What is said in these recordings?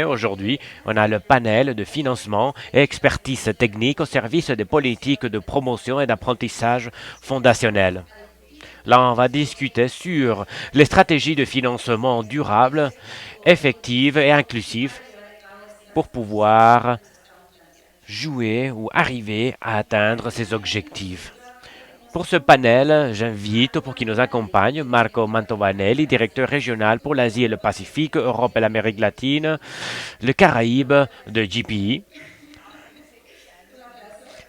Aujourd'hui, on a le panel de financement et expertise technique au service des politiques de promotion et d'apprentissage fondationnel. Là, on va discuter sur les stratégies de financement durable, effectives et inclusives pour pouvoir jouer ou arriver à atteindre ces objectifs. Pour ce panel, j'invite pour qu'il nous accompagne Marco Mantovanelli, directeur régional pour l'Asie et le Pacifique, Europe et l'Amérique latine, le Caraïbe de GPI.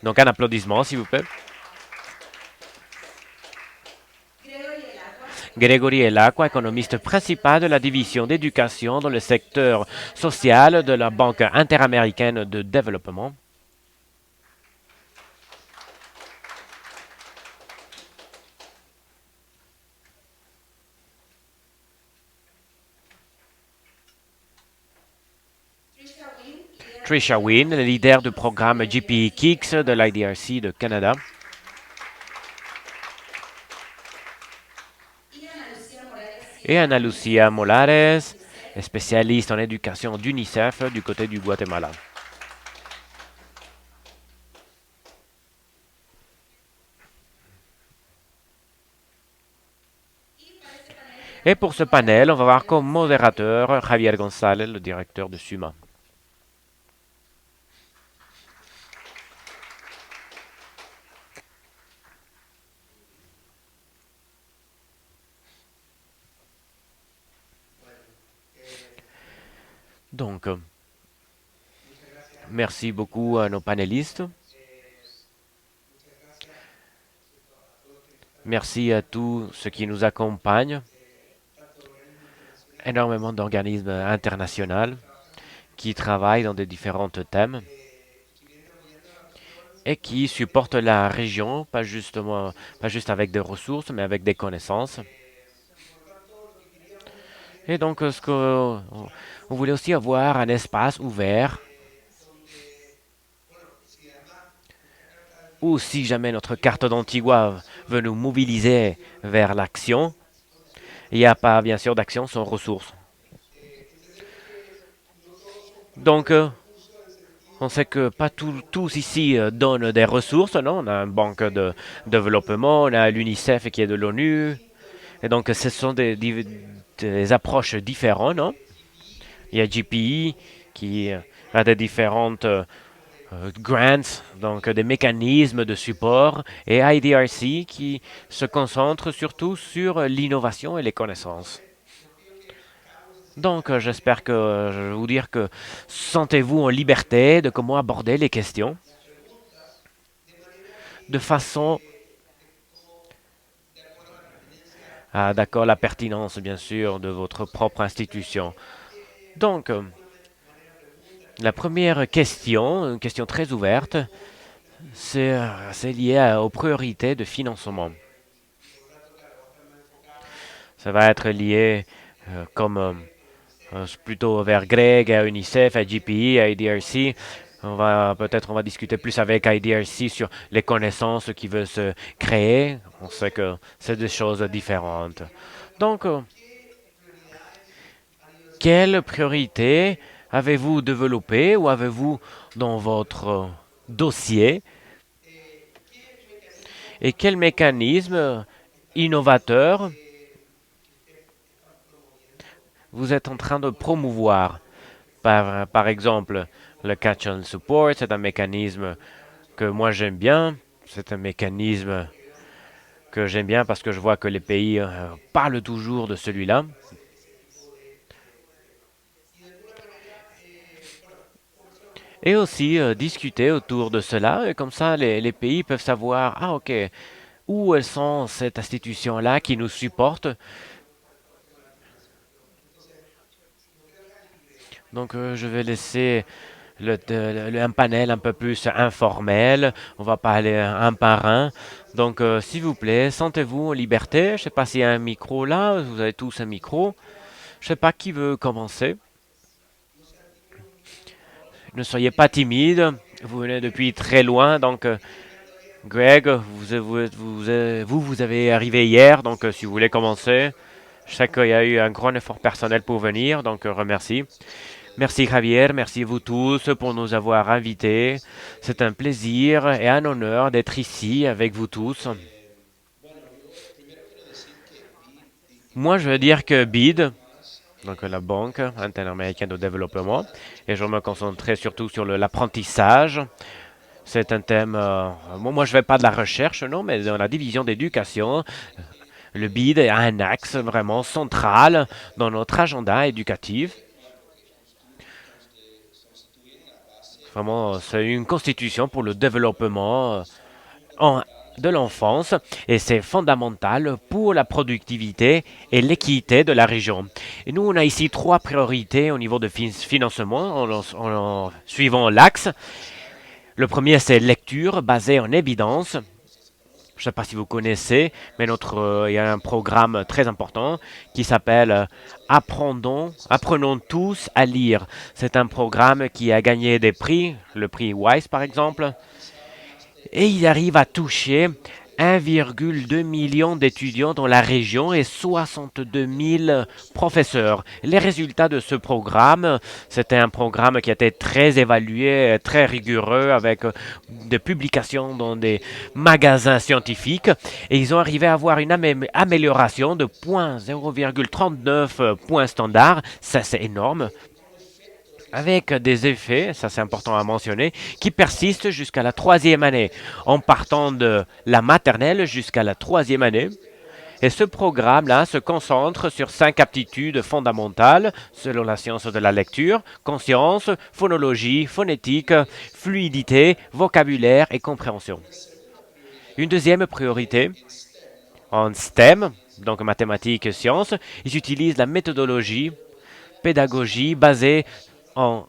Donc un applaudissement, s'il vous plaît. Gregory Elacqua, économiste principal de la division d'éducation dans le secteur social de la Banque interaméricaine de développement. Trisha Wynne, leader du programme GPE Kicks de l'IDRC de Canada. Et Ana Lucia Molares, spécialiste en éducation d'UNICEF du côté du Guatemala. Et pour ce panel, on va avoir comme modérateur Javier González, le directeur de SUMA. Donc, merci beaucoup à nos panélistes. Merci à tous ceux qui nous accompagnent. Énormément d'organismes internationaux qui travaillent dans des différents thèmes et qui supportent la région, pas juste avec des ressources, mais avec des connaissances. Et donc, on voulait aussi avoir un espace ouvert où, si jamais notre carte d'Antigua veut nous mobiliser vers l'action, il n'y a pas, bien sûr, d'action sans ressources. Donc, on sait que pas tous ici donnent des ressources, non? On a une banque de développement, on a l'UNICEF qui est de l'ONU, et donc ce sont des approches différentes, non? Il y a GPI qui a des différentes grants, donc des mécanismes de support, et IDRC qui se concentre surtout sur l'innovation et les connaissances. Donc, j'espère que je vais vous dire que sentez-vous en liberté de comment aborder les questions de façon à d'accord la pertinence, bien sûr, de votre propre institution. Donc, la première question, une question très ouverte, c'est lié aux priorités de financement. Ça va être lié plutôt vers Greg, à UNICEF, à GPE, à IDRC. On va discuter plus avec IDRC sur les connaissances qui veulent se créer. On sait que c'est des choses différentes. Donc, quelle priorité avez-vous développé ou avez-vous dans votre dossier et quel mécanisme innovateur vous êtes en train de promouvoir? Par exemple, le Catch and Support, c'est un mécanisme que moi j'aime bien. C'est un mécanisme que j'aime bien parce que je vois que les pays parlent toujours de celui-là. Et aussi discuter autour de cela, et comme ça les pays peuvent savoir, ah ok, où elles sont cette institution-là qui nous supporte. Donc je vais laisser un panel un peu plus informel. On va parler un par un. Donc s'il vous plaît, sentez-vous en liberté. Je ne sais pas s'il y a un micro là. Vous avez tous un micro. Je ne sais pas qui veut commencer. Ne soyez pas timide. Vous venez depuis très loin. Donc Greg, vous avez arrivé hier. Donc si vous voulez commencer. Je sais qu'il y a eu un grand effort personnel pour venir. Donc remercie. Merci Javier, merci vous tous pour nous avoir invités. C'est un plaisir et un honneur d'être ici avec vous tous. Moi, je veux dire que BID, donc la Banque interaméricaine de développement, et je vais me concentrer surtout sur l'apprentissage. C'est un thème, moi je ne fais pas de la recherche, non, mais dans la division d'éducation, le BID a un axe vraiment central dans notre agenda éducatif. Vraiment, c'est une constitution pour le développement en- de l'enfance et c'est fondamental pour la productivité et l'équité de la région. Et nous, on a ici trois priorités au niveau de financement en suivant l'axe. Le premier, c'est lecture basée en évidence. Je ne sais pas si vous connaissez, mais il y a un programme très important qui s'appelle Apprenons tous à lire. C'est un programme qui a gagné des prix, le prix Wise par exemple, et il arrive à toucher 1,2 million d'étudiants dans la région et 62 000 professeurs. Les résultats de ce programme, c'était un programme qui a été très évalué, très rigoureux, avec des publications dans des magasins scientifiques. Et ils ont arrivé à avoir une amélioration de 0,39 points standard. Ça, c'est énorme avec des effets, ça c'est important à mentionner, qui persistent jusqu'à la troisième année, en partant de la maternelle jusqu'à la troisième année. Et ce programme-là se concentre sur 5 aptitudes fondamentales selon la science de la lecture: conscience, phonologie, phonétique, fluidité, vocabulaire et compréhension. Une deuxième priorité, en STEM, donc mathématiques et sciences, ils utilisent la méthodologie pédagogie basée en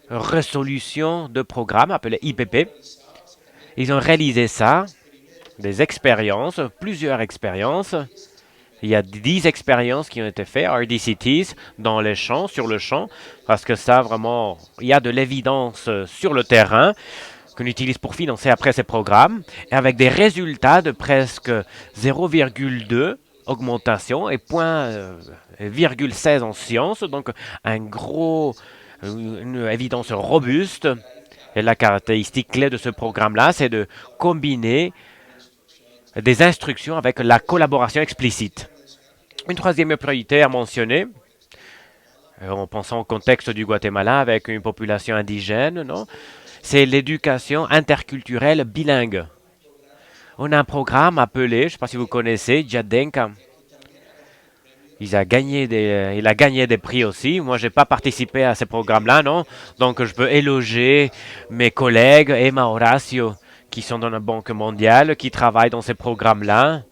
résolution de programme appelée IPP. Ils ont réalisé ça, des expériences, plusieurs expériences. Il y a 10 expériences qui ont été faites, RDCTs, dans les champs, sur le champ, parce que ça, vraiment, il y a de l'évidence sur le terrain qu'on utilise pour financer après ces programmes, et avec des résultats de presque 0,2 augmentation et 0,16 en sciences, donc une évidence robuste. Et la caractéristique clé de ce programme-là, c'est de combiner des instructions avec la collaboration explicite. Une troisième priorité à mentionner, en pensant au contexte du Guatemala avec une population indigène, non, c'est l'éducation interculturelle bilingue. On a un programme appelé, je ne sais pas si vous connaissez, Jadenka. Il a gagné des prix aussi. Moi, je n'ai pas participé à ces programmes-là, non. Donc, je peux éloger mes collègues, Emma Horacio, qui sont dans la Banque mondiale, qui travaillent dans ces programmes-là.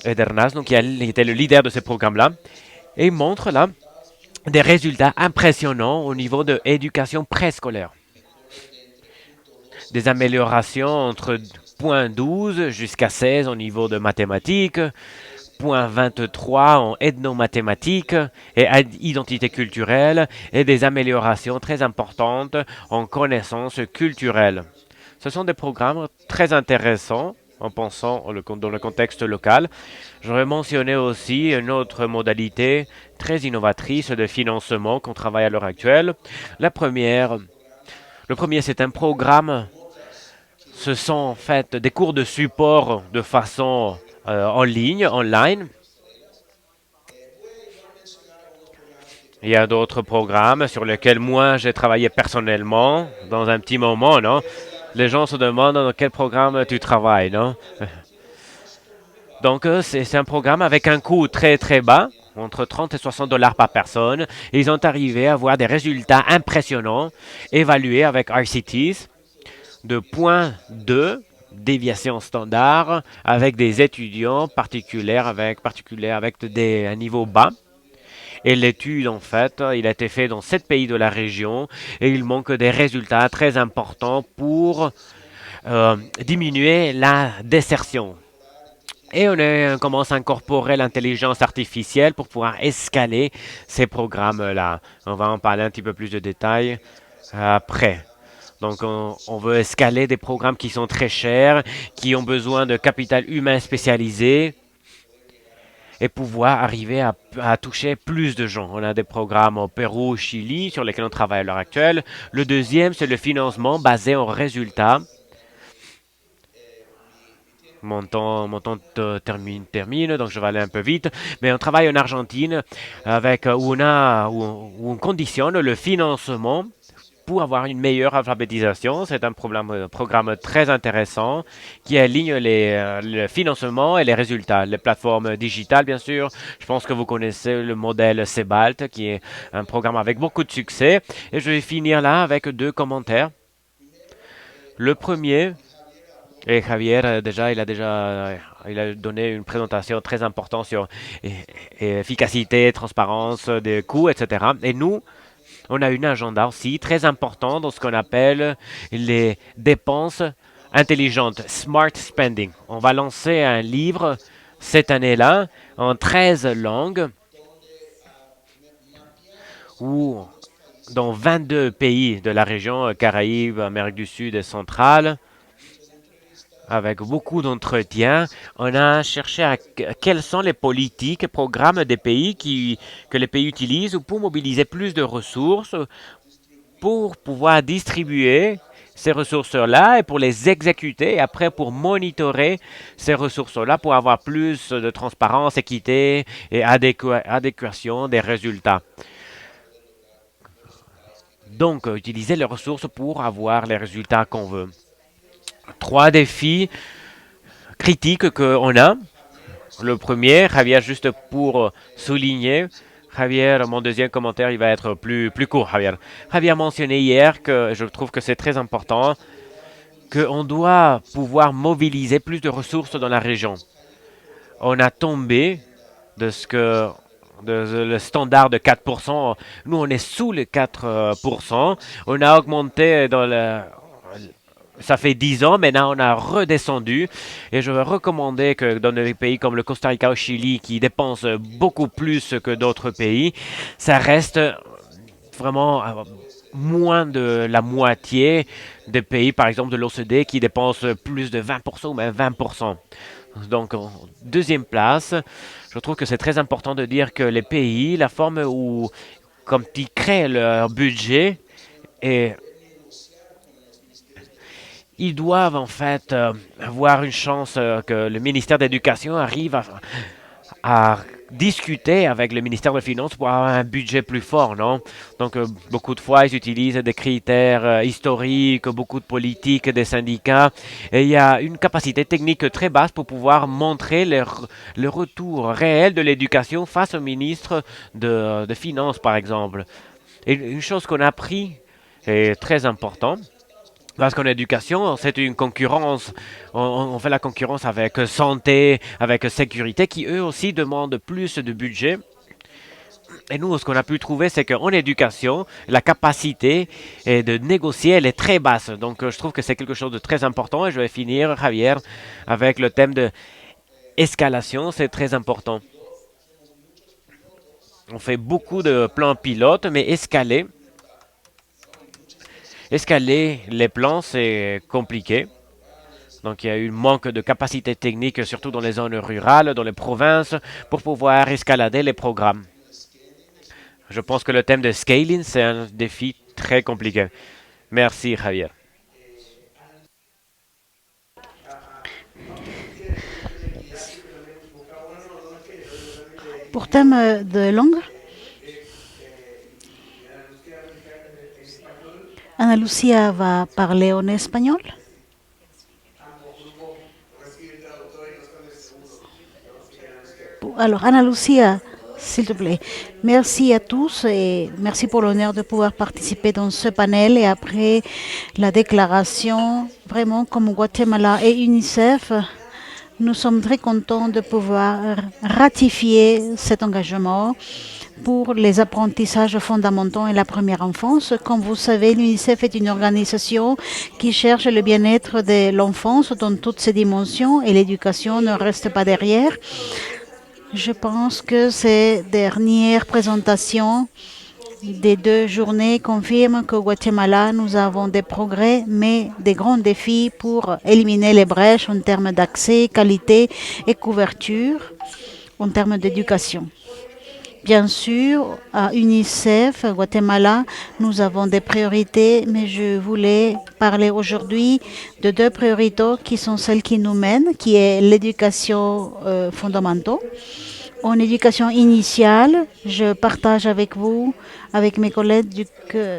Edernas, donc, il était le leader de ces programmes-là. Et il montre là des résultats impressionnants au niveau de l'éducation préscolaire. Des améliorations entre 0,12 jusqu'à 16 au niveau de mathématiques, 0,23 en ethnomathématiques et identité culturelle, et des améliorations très importantes en connaissances culturelles. Ce sont des programmes très intéressants en pensant dans le contexte local. J'aurais mentionné aussi une autre modalité très innovatrice de financement qu'on travaille à l'heure actuelle. Le premier, c'est un programme. Ce sont en fait des cours de support de façon en ligne, online. Il y a d'autres programmes sur lesquels moi j'ai travaillé personnellement dans un petit moment, non? Les gens se demandent dans quel programme tu travailles, non? Donc c'est un programme avec un coût très très bas, entre 30 et 60 dollars par personne. Et ils ont arrivé à avoir des résultats impressionnants, évalués avec RCTs de 0,2 déviation standard avec des étudiants particuliers avec un niveau bas. Et l'étude, en fait, il a été fait dans 7 pays de la région et il manque des résultats très importants pour diminuer la désertion. Et on commence à incorporer l'intelligence artificielle pour pouvoir escaler ces programmes-là. On va en parler un petit peu plus de détails après. Donc, on veut escaler des programmes qui sont très chers, qui ont besoin de capital humain spécialisé. et pouvoir arriver à toucher plus de gens. On a des programmes au Pérou, au Chili, sur lesquels on travaille à l'heure actuelle. Le deuxième, c'est le financement basé en résultats. Mon temps termine, donc je vais aller un peu vite. Mais on travaille en Argentine avec où on conditionne le financement pour avoir une meilleure alphabétisation. C'est un programme très intéressant qui aligne le financement et les résultats. Les plateformes digitales, bien sûr. Je pense que vous connaissez le modèle Cebalt, qui est un programme avec beaucoup de succès. Et je vais finir là avec deux commentaires. Le premier, et Javier, il a donné une présentation très importante sur efficacité, transparence des coûts, etc. Et nous, on a une agenda aussi très important dans ce qu'on appelle les dépenses intelligentes, smart spending. On va lancer un livre cette année-là en 13 langues où dans 22 pays de la région Caraïbes, Amérique du Sud et centrale, avec beaucoup d'entretiens, on a cherché quelles sont les politiques et programmes des pays que les pays utilisent pour mobiliser plus de ressources pour pouvoir distribuer ces ressources-là et pour les exécuter et après pour monitorer ces ressources-là pour avoir plus de transparence, équité et adéquation des résultats. Donc, utiliser les ressources pour avoir les résultats qu'on veut. Trois défis critiques qu'on a. Le premier, Javier, juste pour souligner, Javier, mon deuxième commentaire, il va être plus court, Javier. Javier a mentionné hier que je trouve que c'est très important qu'on doit pouvoir mobiliser plus de ressources dans la région. On a tombé de ce que le standard de 4%. Nous, on est sous les 4%. On a augmenté ça fait 10 ans, maintenant on a redescendu et je vais recommander que dans des pays comme le Costa Rica ou Chili qui dépensent beaucoup plus que d'autres pays, ça reste vraiment moins de la moitié des pays, par exemple de l'OCDE, qui dépensent plus de 20% ou même 20%. Donc, en deuxième place, je trouve que c'est très important de dire que les pays, la forme où, comme ils créent leur budget, et ils doivent en fait avoir une chance que le ministère de l'Éducation arrive à discuter avec le ministère des Finances pour avoir un budget plus fort, non? Donc, beaucoup de fois, ils utilisent des critères historiques, beaucoup de politiques des syndicats, et il y a une capacité technique très basse pour pouvoir montrer le retour réel de l'éducation face au ministre de Finances, par exemple. Et une chose qu'on a appris, est très important, parce qu'en éducation, c'est une concurrence. On fait la concurrence avec santé, avec sécurité, qui eux aussi demandent plus de budget. Et nous, ce qu'on a pu trouver, c'est qu'en éducation, la capacité de négocier, elle est très basse. Donc, je trouve que c'est quelque chose de très important. Et je vais finir, Javier, avec le thème de escalation. C'est très important. On fait beaucoup de plans pilotes, mais escaler les plans, c'est compliqué. Donc, il y a eu un manque de capacité technique, surtout dans les zones rurales, dans les provinces, pour pouvoir escalader les programmes. Je pense que le thème de scaling, c'est un défi très compliqué. Merci, Javier. Pour thème de langue, Ana Lucia va parler en espagnol. Alors, Ana Lucia, s'il te plaît, merci à tous et merci pour l'honneur de pouvoir participer dans ce panel. Et après la déclaration, vraiment comme Guatemala et UNICEF, nous sommes très contents de pouvoir ratifier cet engagement pour les apprentissages fondamentaux et la première enfance. Comme vous savez, l'UNICEF est une organisation qui cherche le bien-être de l'enfance dans toutes ses dimensions et l'éducation ne reste pas derrière. Je pense que ces dernières présentations des 2 journées confirment qu'au Guatemala, nous avons des progrès, mais des grands défis pour éliminer les brèches en termes d'accès, qualité et couverture. en termes d'éducation. Bien sûr, à UNICEF, Guatemala, nous avons des priorités, mais je voulais parler aujourd'hui de deux priorités qui sont celles qui nous mènent, qui est l'éducation fondamentale. En éducation initiale, je partage avec vous, avec mes collègues,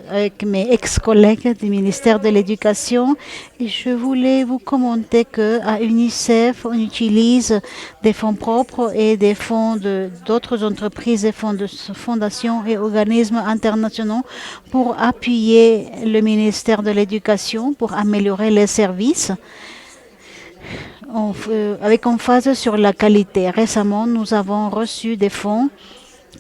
avec mes ex-collègues du ministère de l'Éducation, et je voulais vous commenter que à UNICEF, on utilise des fonds propres et des fonds d'autres entreprises et fondations et organismes internationaux pour appuyer le ministère de l'Éducation, pour améliorer les services avec emphase sur la qualité. Récemment, nous avons reçu des fonds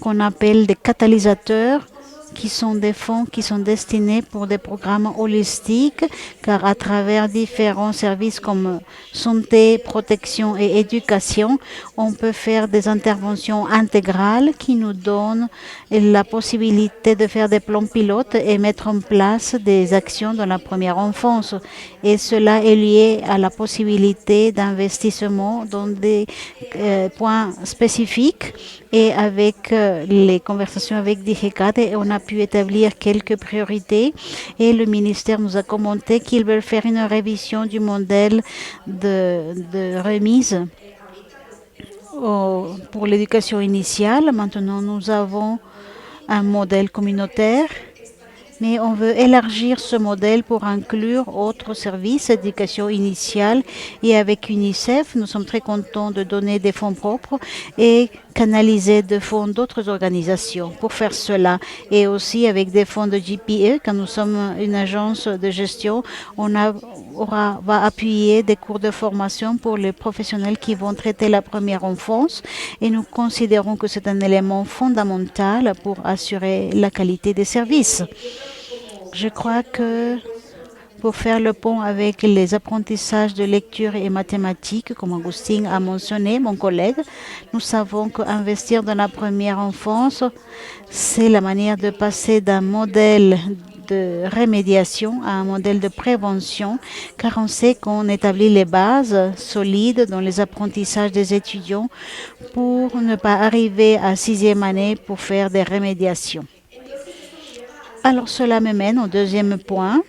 qu'on appelle des catalysateurs, qui sont des fonds qui sont destinés pour des programmes holistiques, car à travers différents services comme santé, protection et éducation, on peut faire des interventions intégrales qui nous donnent la possibilité de faire des plans pilotes et mettre en place des actions dans la première enfance. Et cela est lié à la possibilité d'investissement dans des points spécifiques. Et avec les conversations avec DGCAT, on a pu établir quelques priorités et le ministère nous a commenté qu'ils veulent faire une révision du modèle de remise pour l'éducation initiale. Maintenant, nous avons un modèle communautaire, mais on veut élargir ce modèle pour inclure autres services d'éducation initiale. Et avec UNICEF, nous sommes très contents de donner des fonds propres et canaliser des fonds d'autres organisations pour faire cela. Et aussi avec des fonds de GPE, quand nous sommes une agence de gestion, va appuyer des cours de formation pour les professionnels qui vont traiter la première enfance. Et nous considérons que c'est un élément fondamental pour assurer la qualité des services. Je crois que pour faire le pont avec les apprentissages de lecture et mathématiques, comme Agustin a mentionné, mon collègue, nous savons qu'investir dans la première enfance, c'est la manière de passer d'un modèle de remédiation à un modèle de prévention, car on sait qu'on établit les bases solides dans les apprentissages des étudiants pour ne pas arriver à 6e année pour faire des remédiations. Alors cela me mène au deuxième point,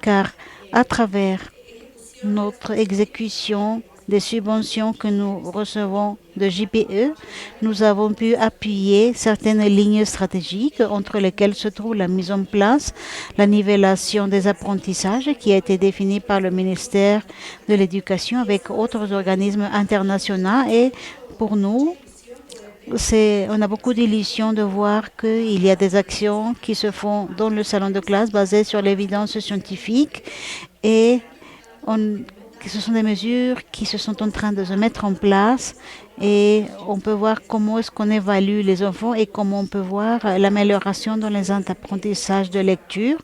car à travers notre exécution des subventions que nous recevons de JPE, nous avons pu appuyer certaines lignes stratégiques entre lesquelles se trouve la mise en place, la nivellation des apprentissages qui a été définie par le ministère de l'Éducation avec autres organismes internationaux. Et pour nous, on a beaucoup d'illusions de voir qu'il y a des actions qui se font dans le salon de classe basées sur l'évidence scientifique et ce sont des mesures qui se sont en train de se mettre en place et on peut voir comment est-ce qu'on évalue les enfants et comment on peut voir l'amélioration dans les apprentissages de lecture.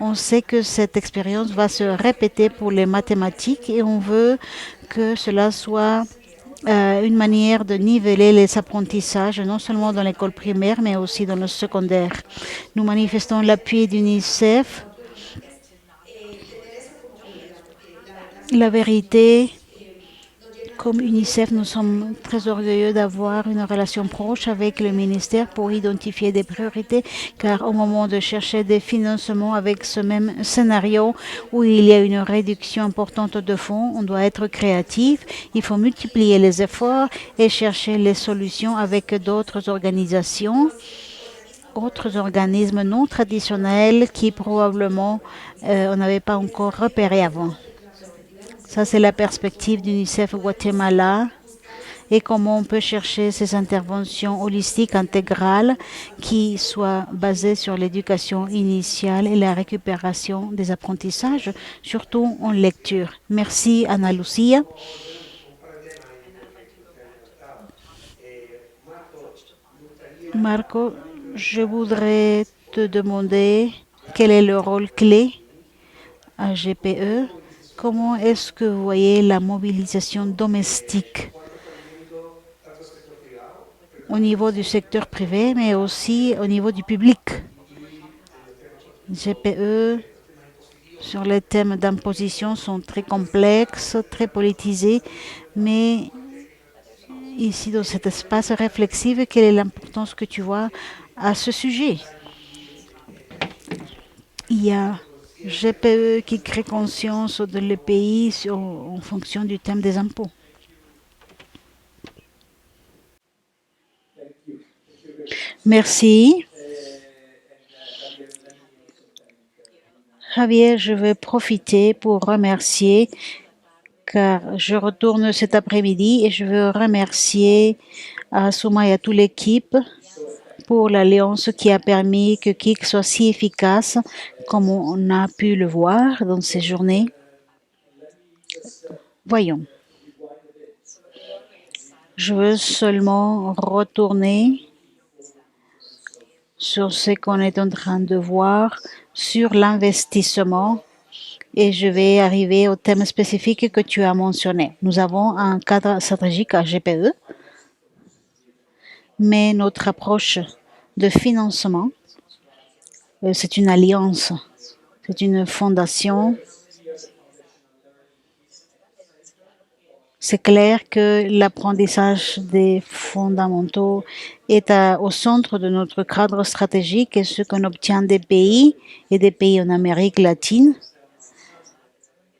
On sait que cette expérience va se répéter pour les mathématiques et on veut que cela soit une manière de niveler les apprentissages, non seulement dans l'école primaire, mais aussi dans le secondaire. Nous manifestons l'appui d'UNICEF. La vérité, comme UNICEF, nous sommes très orgueilleux d'avoir une relation proche avec le ministère pour identifier des priorités, car au moment de chercher des financements avec ce même scénario où il y a une réduction importante de fonds, on doit être créatif, il faut multiplier les efforts et chercher les solutions avec d'autres organisations, autres organismes non traditionnels qui probablement on n'avait pas encore repéré avant. Ça, c'est la perspective d'UNICEF Guatemala et comment on peut chercher ces interventions holistiques intégrales qui soient basées sur l'éducation initiale et la récupération des apprentissages, surtout en lecture. Merci, Ana Lucia. Marco, je voudrais te demander quel est le rôle clé à GPE. Comment est-ce que vous voyez la mobilisation domestique au niveau du secteur privé, mais aussi au niveau du public? GPE, sur les thèmes d'imposition, sont très complexes, très politisés, mais ici dans cet espace réflexif, quelle est l'importance que tu vois à ce sujet? Il y a GPE qui crée conscience de les pays en fonction du thème des impôts. Merci. Javier, je vais profiter pour remercier car je retourne cet après-midi et je veux remercier Souma et à toute l'équipe pour l'alliance qui a permis que KIC soit si efficace comme on a pu le voir dans ces journées. Voyons. Je veux seulement retourner sur ce qu'on est en train de voir sur l'investissement et je vais arriver au thème spécifique que tu as mentionné. Nous avons un cadre stratégique à GPE, mais notre approche de financement, c'est une alliance, c'est une fondation. C'est clair que l'apprentissage des fondamentaux est au centre de notre cadre stratégique et ce qu'on obtient des pays et des pays en Amérique latine.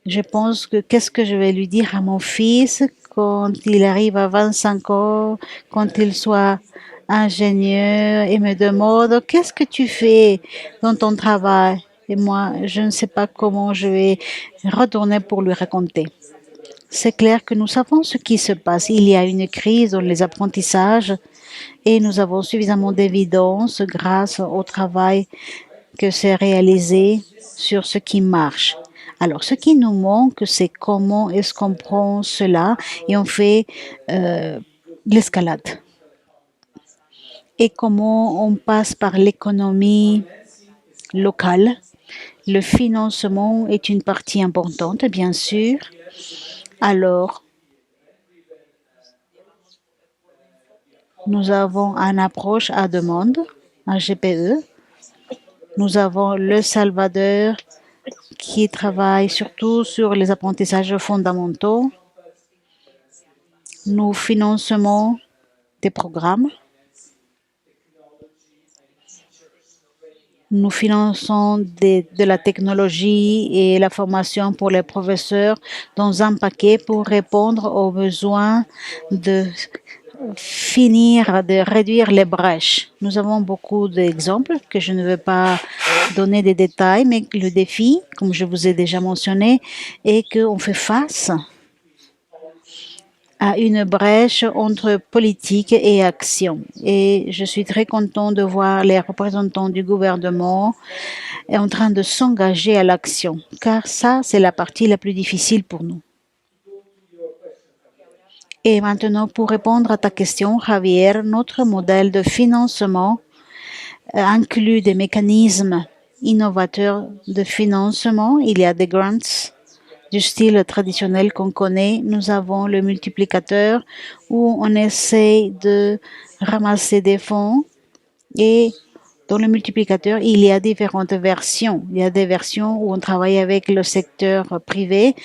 Je pense que qu'est-ce que je vais lui dire à mon fils quand il arrive à 25 ans, quand il soit ingénieur et me demande qu'est-ce que tu fais dans ton travail? Et moi, je ne sais pas comment je vais retourner pour lui raconter. C'est clair que nous savons ce qui se passe. Il y a une crise dans les apprentissages et nous avons suffisamment d'évidence grâce au travail que c'est réalisé sur ce qui marche. Alors, ce qui nous manque, c'est comment est-ce qu'on prend cela et on fait l'escalade. Et comment on passe par l'économie locale. Le financement est une partie importante, bien sûr. Alors, nous avons une approche à demande, un GPE. Nous avons le Salvador qui travaille surtout sur les apprentissages fondamentaux. Nous finançons des programmes. Nous finançons de la technologie et la formation pour les professeurs dans un paquet pour répondre aux besoins de finir de réduire les brèches. Nous avons beaucoup d'exemples que je ne veux pas donner des détails, mais le défi, comme je vous ai déjà mentionné, est qu'on fait face à une brèche entre politique et action. Et je suis très content de voir les représentants du gouvernement en train de s'engager à l'action, car ça, c'est la partie la plus difficile pour nous. Et maintenant, pour répondre à ta question, Javier, notre modèle de financement inclut des mécanismes innovateurs de financement. Il y a des grants du style traditionnel qu'on connaît. Nous avons le multiplicateur où on essaie de ramasser des fonds et dans le multiplicateur, il y a différentes versions. Il y a des versions où on travaille avec le secteur privé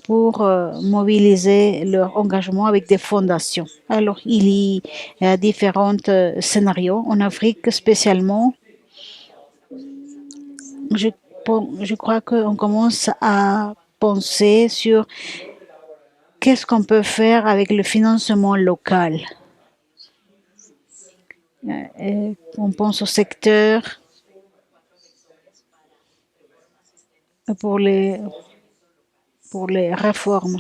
pour mobiliser leur engagement avec des fondations. Alors, il y a différents scénarios. En Afrique, spécialement, je crois qu'on commence à penser sur qu'est-ce qu'on peut faire avec le financement local. On pense au secteur pour les réformes.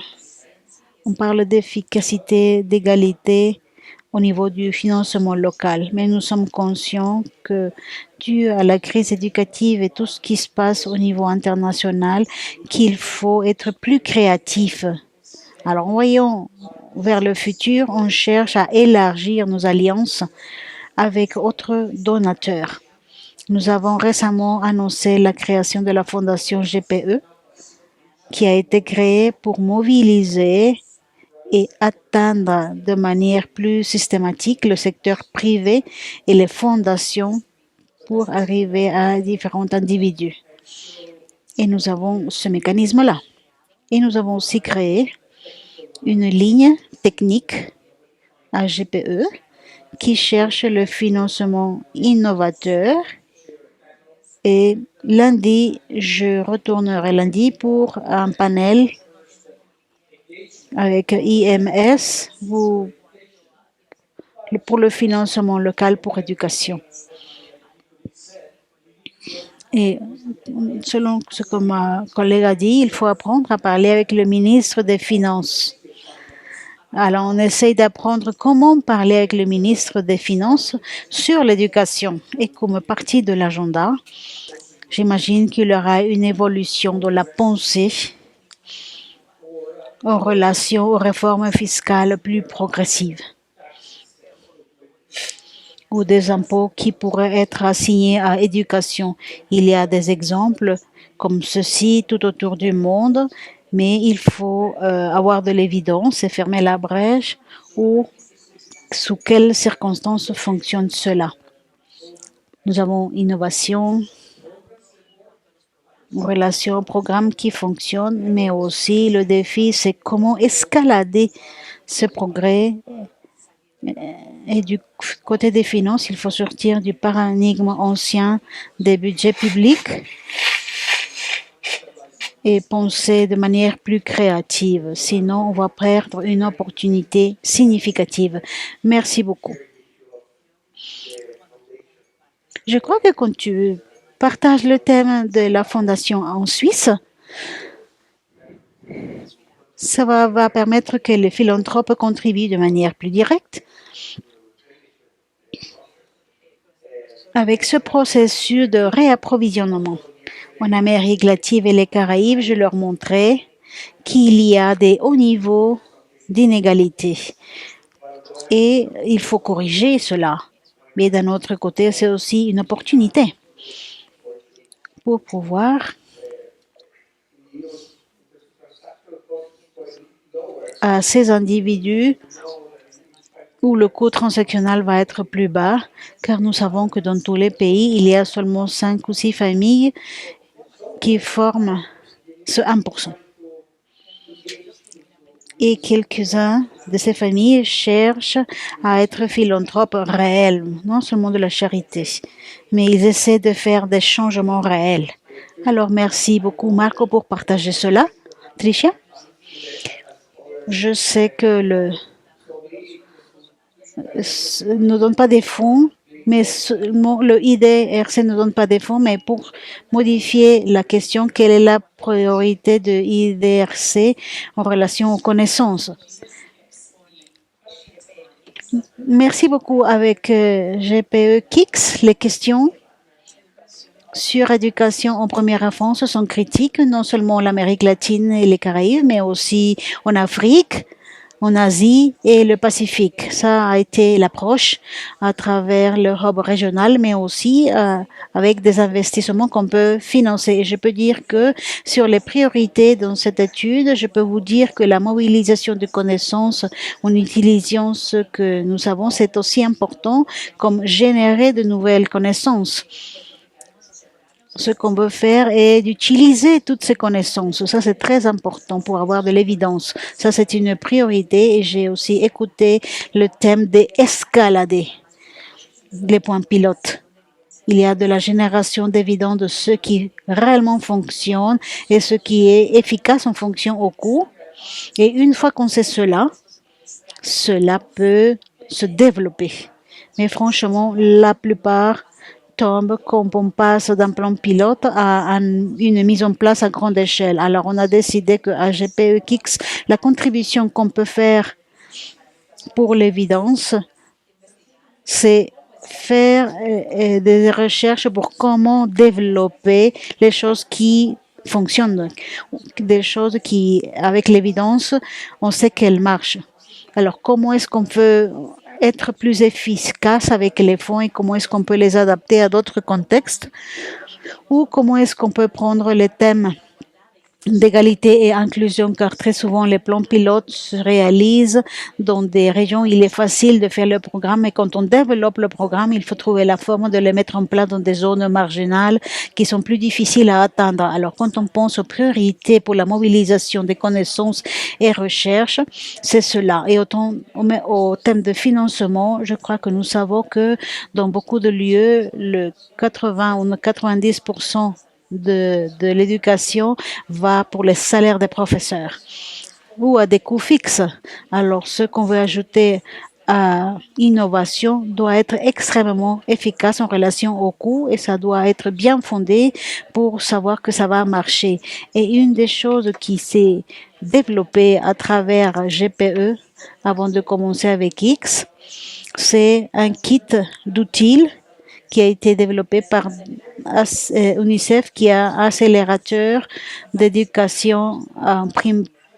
On parle d'efficacité, d'égalité au niveau du financement local, mais nous sommes conscients que dû à la crise éducative et tout ce qui se passe au niveau international, qu'il faut être plus créatif. Alors, voyons vers le futur, on cherche à élargir nos alliances avec autres donateurs. Nous avons récemment annoncé la création de la fondation GPE, qui a été créée pour mobiliser et atteindre de manière plus systématique le secteur privé et les fondations pour arriver à différents individus. Et nous avons ce mécanisme-là. Et nous avons aussi créé une ligne technique à GPE qui cherche le financement innovateur. Et lundi, je retournerai lundi pour un panel avec IMS pour le financement local pour éducation. Et selon ce que ma collègue a dit, il faut apprendre à parler avec le ministre des Finances. Alors, on essaye d'apprendre comment parler avec le ministre des Finances sur l'éducation. Et comme partie de l'agenda, j'imagine qu'il y aura une évolution de la pensée en relation aux réformes fiscales plus progressives ou des impôts qui pourraient être assignés à l'éducation. Il y a des exemples comme ceci tout autour du monde, mais il faut avoir de l'évidence et fermer la brèche ou sous quelles circonstances fonctionne cela. Nous avons innovation, relation au programme qui fonctionne, mais aussi le défi, c'est comment escalader ce progrès. Et du côté des finances, il faut sortir du paradigme ancien des budgets publics et penser de manière plus créative. Sinon, on va perdre une opportunité significative. Merci beaucoup. Je crois que quand tu partages le thème de la fondation en Suisse, ça va permettre que les philanthropes contribuent de manière plus directe. Avec ce processus de réapprovisionnement. En Amérique latine et les Caraïbes, je leur montrais qu'il y a des hauts niveaux d'inégalité. Et il faut corriger cela. Mais d'un autre côté, c'est aussi une opportunité pour pouvoir à ces individus où le coût transactionnel va être plus bas, car nous savons que dans tous les pays, il y a seulement 5 ou 6 familles qui forment ce 1%. Et quelques-uns de ces familles cherchent à être philanthropes réels, non seulement de la charité, mais ils essaient de faire des changements réels. Alors, merci beaucoup, Marco, pour partager cela. Tricia? Je sais que ne donne pas des fonds, mais le IDRC ne donne pas des fonds, mais pour modifier la question, quelle est la priorité de IDRC en relation aux connaissances? Merci beaucoup. Avec GPE KIX, les questions sur éducation en première enfance sont critiques, non seulement en Amérique latine et les Caraïbes, mais aussi en Afrique, en Asie et le Pacifique. Ça a été l'approche à travers le hub régional, mais aussi avec des investissements qu'on peut financer. Et je peux dire que sur les priorités dans cette étude, je peux vous dire que la mobilisation de connaissances en utilisant ce que nous savons, c'est aussi important comme générer de nouvelles connaissances. Ce qu'on veut faire est d'utiliser toutes ces connaissances. Ça, c'est très important pour avoir de l'évidence. Ça, c'est une priorité et j'ai aussi écouté le thème d'escalader les points pilotes. Il y a de la génération d'évidence de ce qui réellement fonctionne et ce qui est efficace en fonction au coût. Et une fois qu'on sait cela, cela peut se développer. Mais franchement, la plupart tombe quand on passe d'un plan pilote à une mise en place à grande échelle. Alors, on a décidé qu'à GPE-KIX, la contribution qu'on peut faire pour l'évidence, c'est faire des recherches pour comment développer les choses qui fonctionnent, des choses qui, avec l'évidence, on sait qu'elles marchent. Alors, comment est-ce qu'on peut être plus efficace avec les fonds et comment est-ce qu'on peut les adapter à d'autres contextes ou comment est-ce qu'on peut prendre les thèmes d'égalité et inclusion, car très souvent les plans pilotes se réalisent dans des régions où il est facile de faire le programme, et quand on développe le programme, il faut trouver la forme de le mettre en place dans des zones marginales qui sont plus difficiles à atteindre. Alors quand on pense aux priorités pour la mobilisation des connaissances et recherche, c'est cela. Et au thème de financement, je crois que nous savons que dans beaucoup de lieux, le 80 ou 90% de l'éducation va pour les salaires des professeurs ou à des coûts fixes. Alors, ce qu'on veut ajouter à innovation doit être extrêmement efficace en relation au coût, et ça doit être bien fondé pour savoir que ça va marcher. Et une des choses qui s'est développée à travers GPE avant de commencer avec X, c'est un kit d'outils qui a été développé par UNICEF, qui est un accélérateur d'éducation en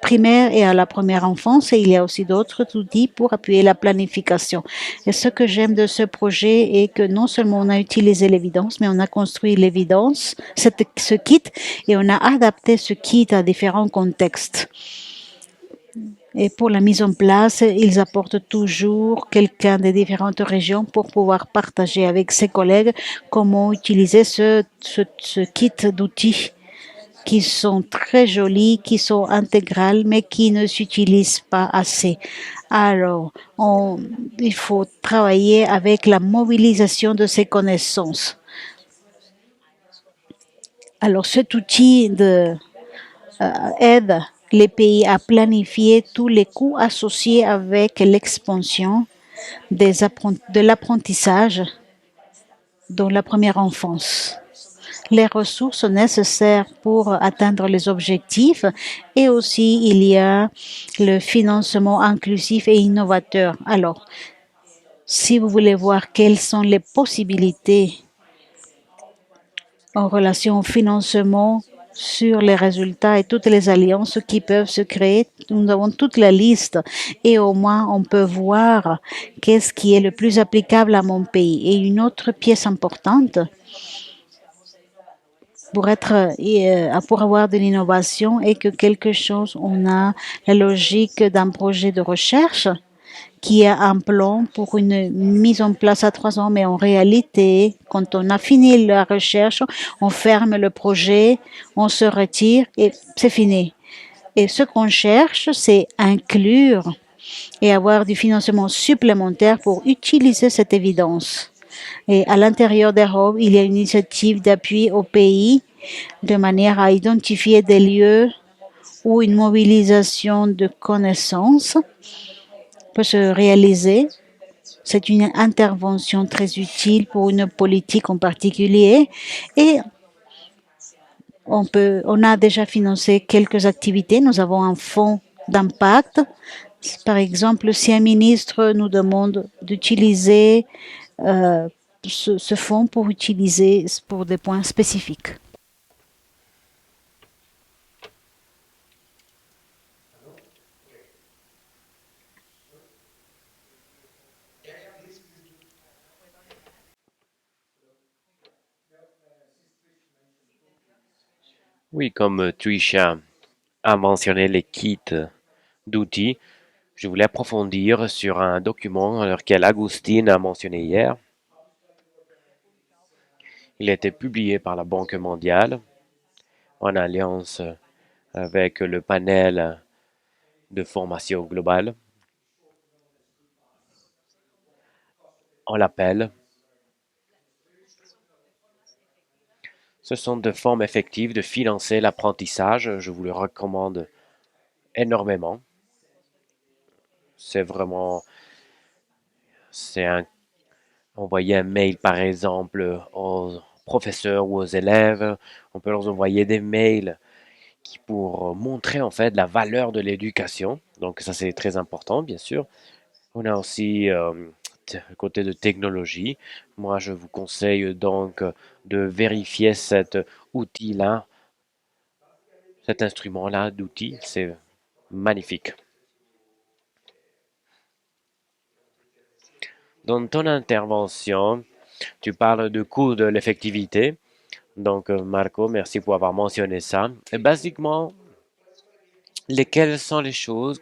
primaire et à la première enfance, et il y a aussi d'autres outils pour appuyer la planification. Et ce que j'aime de ce projet est que non seulement on a utilisé l'évidence, mais on a construit l'évidence, ce kit, et on a adapté ce kit à différents contextes. Et pour la mise en place, ils apportent toujours quelqu'un des différentes régions pour pouvoir partager avec ses collègues comment utiliser ce kit d'outils qui sont très jolis, qui sont intégrales, mais qui ne s'utilisent pas assez. Alors, il faut travailler avec la mobilisation de ces connaissances. Alors, cet outil aide les pays à planifier tous les coûts associés avec l'expansion de l'apprentissage dans la première enfance, les ressources nécessaires pour atteindre les objectifs, et aussi il y a le financement inclusif et innovateur. Alors, si vous voulez voir quelles sont les possibilités en relation au financement sur les résultats et toutes les alliances qui peuvent se créer, nous avons toute la liste, et au moins on peut voir qu'est-ce qui est le plus applicable à mon pays. Et une autre pièce importante pour avoir de l'innovation est que quelque chose, on a la logique d'un projet de recherche qui a un plan pour une mise en place à 3 ans, mais en réalité, quand on a fini la recherche, on ferme le projet, on se retire et c'est fini. Et ce qu'on cherche, c'est inclure et avoir du financement supplémentaire pour utiliser cette évidence. Et à l'intérieur d'Europe, il y a une initiative d'appui au pays de manière à identifier des lieux où une mobilisation de connaissances peut se réaliser. C'est une intervention très utile pour une politique en particulier, et on a déjà financé quelques activités. Nous avons un fonds d'impact. Par exemple, si un ministre nous demande d'utiliser euh, ce fonds pour utiliser pour des points spécifiques. Oui, comme Trisha a mentionné les kits d'outils, je voulais approfondir sur un document lequel Agustin a mentionné hier. Il a été publié par la Banque mondiale en alliance avec le panel de formation globale. On l'appelle. Ce sont des formes effectives de financer l'apprentissage. Je vous le recommande énormément. C'est vraiment, c'est un, envoyer un mail par exemple aux professeurs ou aux élèves. On peut leur envoyer des mails qui pour montrer en fait la valeur de l'éducation. Donc ça c'est très important bien sûr. On a aussi le côté de technologie. Moi je vous conseille donc de vérifier cet outil-là, cet instrument-là d'outil. C'est magnifique. Dans ton intervention, tu parles du coût de l'effectivité. Donc, Marco, merci pour avoir mentionné ça. Et basiquement, quelles sont les choses,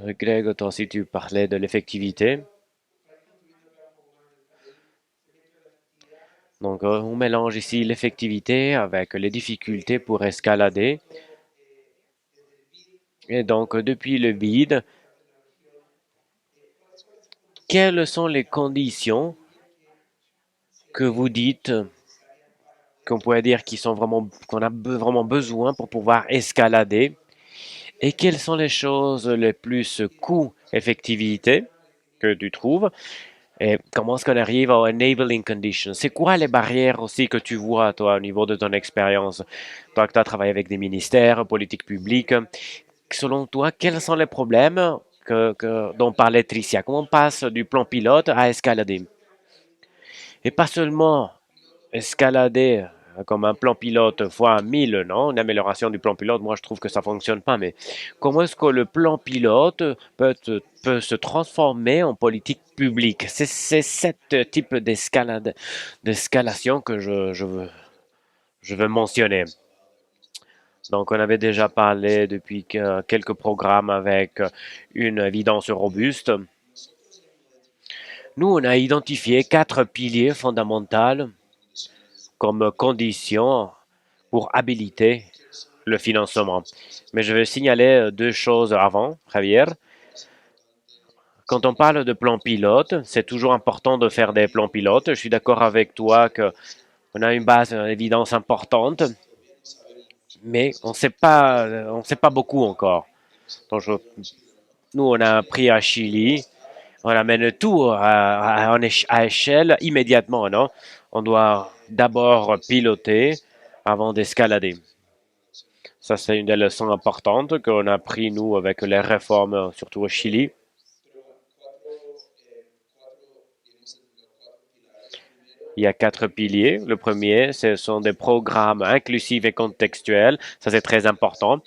Greg, toi aussi tu parlais de l'effectivité. Donc, on mélange ici l'effectivité avec les difficultés pour escalader. Et donc, depuis le bid, quelles sont les conditions que vous dites, qu'on pourrait dire qui sont vraiment, vraiment besoin pour pouvoir escalader? Et quelles sont les choses les plus coût-effectivité que tu trouves? Et comment est-ce qu'on arrive aux enabling conditions? C'est quoi les barrières aussi que tu vois, toi, au niveau de ton expérience? Toi, que tu as travaillé avec des ministères, politiques publiques, selon toi, quels sont les problèmes dont parlait Tricia? Comment on passe du plan pilote à escalader? Et pas seulement escalader comme un plan pilote fois 1000, non? Une amélioration du plan pilote, moi je trouve que ça fonctionne pas, mais comment est-ce que le plan pilote peut se transformer en politique publique? C'est ce type d'escalation que je veux mentionner. Donc, on avait déjà parlé depuis quelques programmes avec une évidence robuste. Nous, on a identifié 4 piliers fondamentaux comme conditions pour habiliter le financement. Mais je vais signaler 2 choses avant, Javier. Quand on parle de plan pilote, c'est toujours important de faire des plans pilotes. Je suis d'accord avec toi qu'on a une base d'évidence importante, mais on sait pas beaucoup encore. Donc, nous, on a appris à Chili, on amène tout à échelle immédiatement, non? On doit d'abord piloter avant d'escalader. Ça, c'est une des leçons importantes qu'on a appris, nous, avec les réformes, surtout au Chili. Il y a 4 piliers. Le premier, ce sont des programmes inclusifs et contextuels. Ça, c'est très important.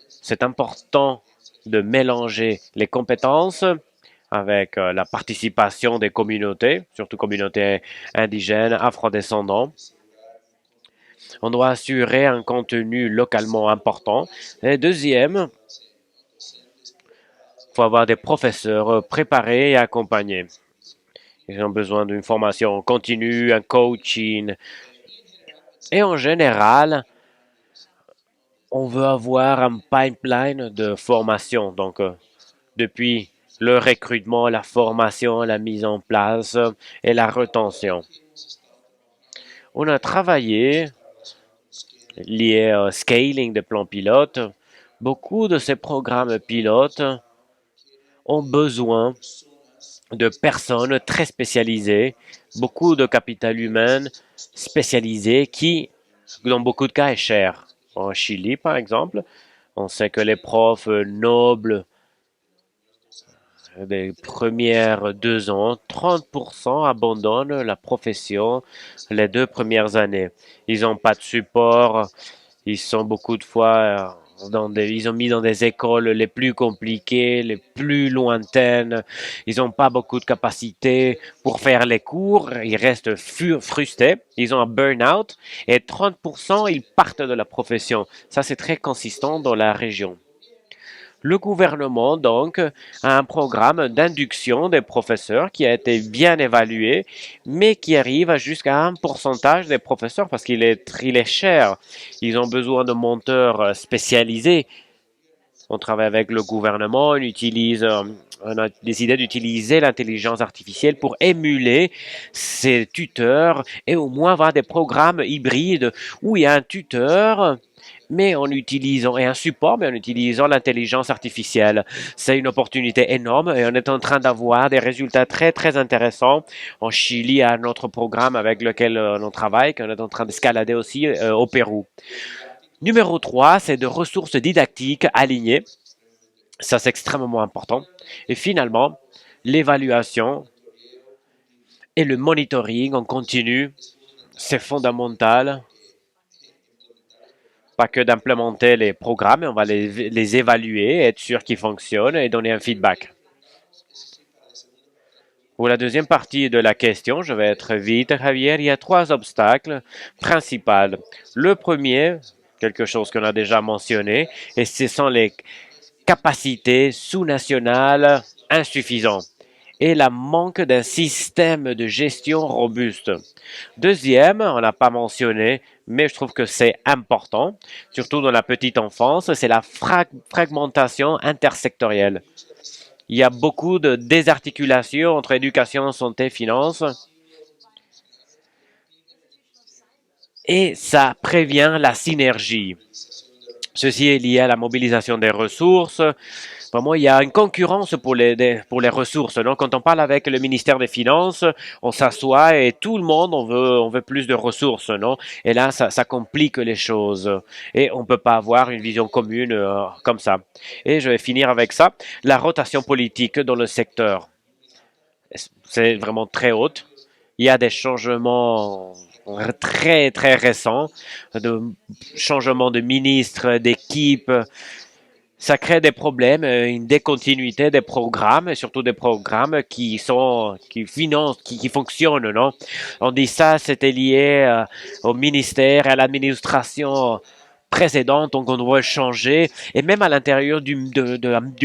C'est important de mélanger les compétences avec la participation des communautés, surtout communautés indigènes, afrodescendants. On doit assurer un contenu localement important. Et deuxième, il faut avoir des professeurs préparés et accompagnés. Ils ont besoin d'une formation continue, un coaching. Et en général, on veut avoir un pipeline de formation. Donc, depuis le recrutement, la formation, la mise en place et la rétention. On a travaillé lié au scaling des plans pilotes. Beaucoup de ces programmes pilotes ont besoin de personnes très spécialisées, beaucoup de capital humain spécialisé qui, dans beaucoup de cas, est cher. En Chili, par exemple, on sait que les profs nobles des premières 2 ans, 30% abandonnent la profession les 2 premières années. Ils n'ont pas de support, ils sont beaucoup de fois ils ont mis dans des écoles les plus compliquées, les plus lointaines. Ils n'ont pas beaucoup de capacité pour faire les cours. Ils restent frustrés. Ils ont un burn-out et 30% ils partent de la profession. Ça, c'est très consistant dans la région. Le gouvernement, donc, a un programme d'induction des professeurs qui a été bien évalué, mais qui arrive jusqu'à un pourcentage des professeurs parce il est cher. Ils ont besoin de monteurs spécialisés. On travaille avec le gouvernement, on a décidé d'utiliser l'intelligence artificielle pour émuler ces tuteurs et au moins avoir des programmes hybrides où il y a un tuteur mais en utilisant, et un support, mais en utilisant l'intelligence artificielle. C'est une opportunité énorme et on est en train d'avoir des résultats très, très intéressants. En Chili, il y a notre programme avec lequel on travaille, qu'on est en train d'escalader aussi au Pérou. Numéro 3, c'est de ressources didactiques alignées. Ça, c'est extrêmement important. Et finalement, l'évaluation et le monitoring en continu, c'est fondamental. Pas que d'implémenter les programmes, mais on va les évaluer, être sûr qu'ils fonctionnent et donner un feedback. Pour la deuxième partie de la question, je vais être vite, Javier. Il y a trois obstacles principaux. Le premier, quelque chose qu'on a déjà mentionné, et ce sont les capacités sous-nationales insuffisantes et la manque d'un système de gestion robuste. Deuxième, on n'a pas mentionné, mais je trouve que c'est important, surtout dans la petite enfance, c'est la fragmentation intersectorielle. Il y a beaucoup de désarticulation entre éducation, santé, finances, et ça prévient la synergie. Ceci est lié à la mobilisation des ressources. Vraiment, il y a une concurrence pour les ressources. Donc, quand on parle avec le ministère des Finances, on s'assoit et tout le monde, on veut plus de ressources, non? Et là, ça complique les choses. Et on ne peut pas avoir une vision commune comme ça. Et je vais finir avec ça. La rotation politique dans le secteur, c'est vraiment très haute. Il y a des changements très, très récents, de changements de ministres, d'équipes. Ça crée des problèmes, une décontinuité des programmes, et surtout des programmes qui financent, qui fonctionnent, non? On dit ça, c'était lié au ministère, à l'administration précédente, donc on doit changer, et même à l'intérieur du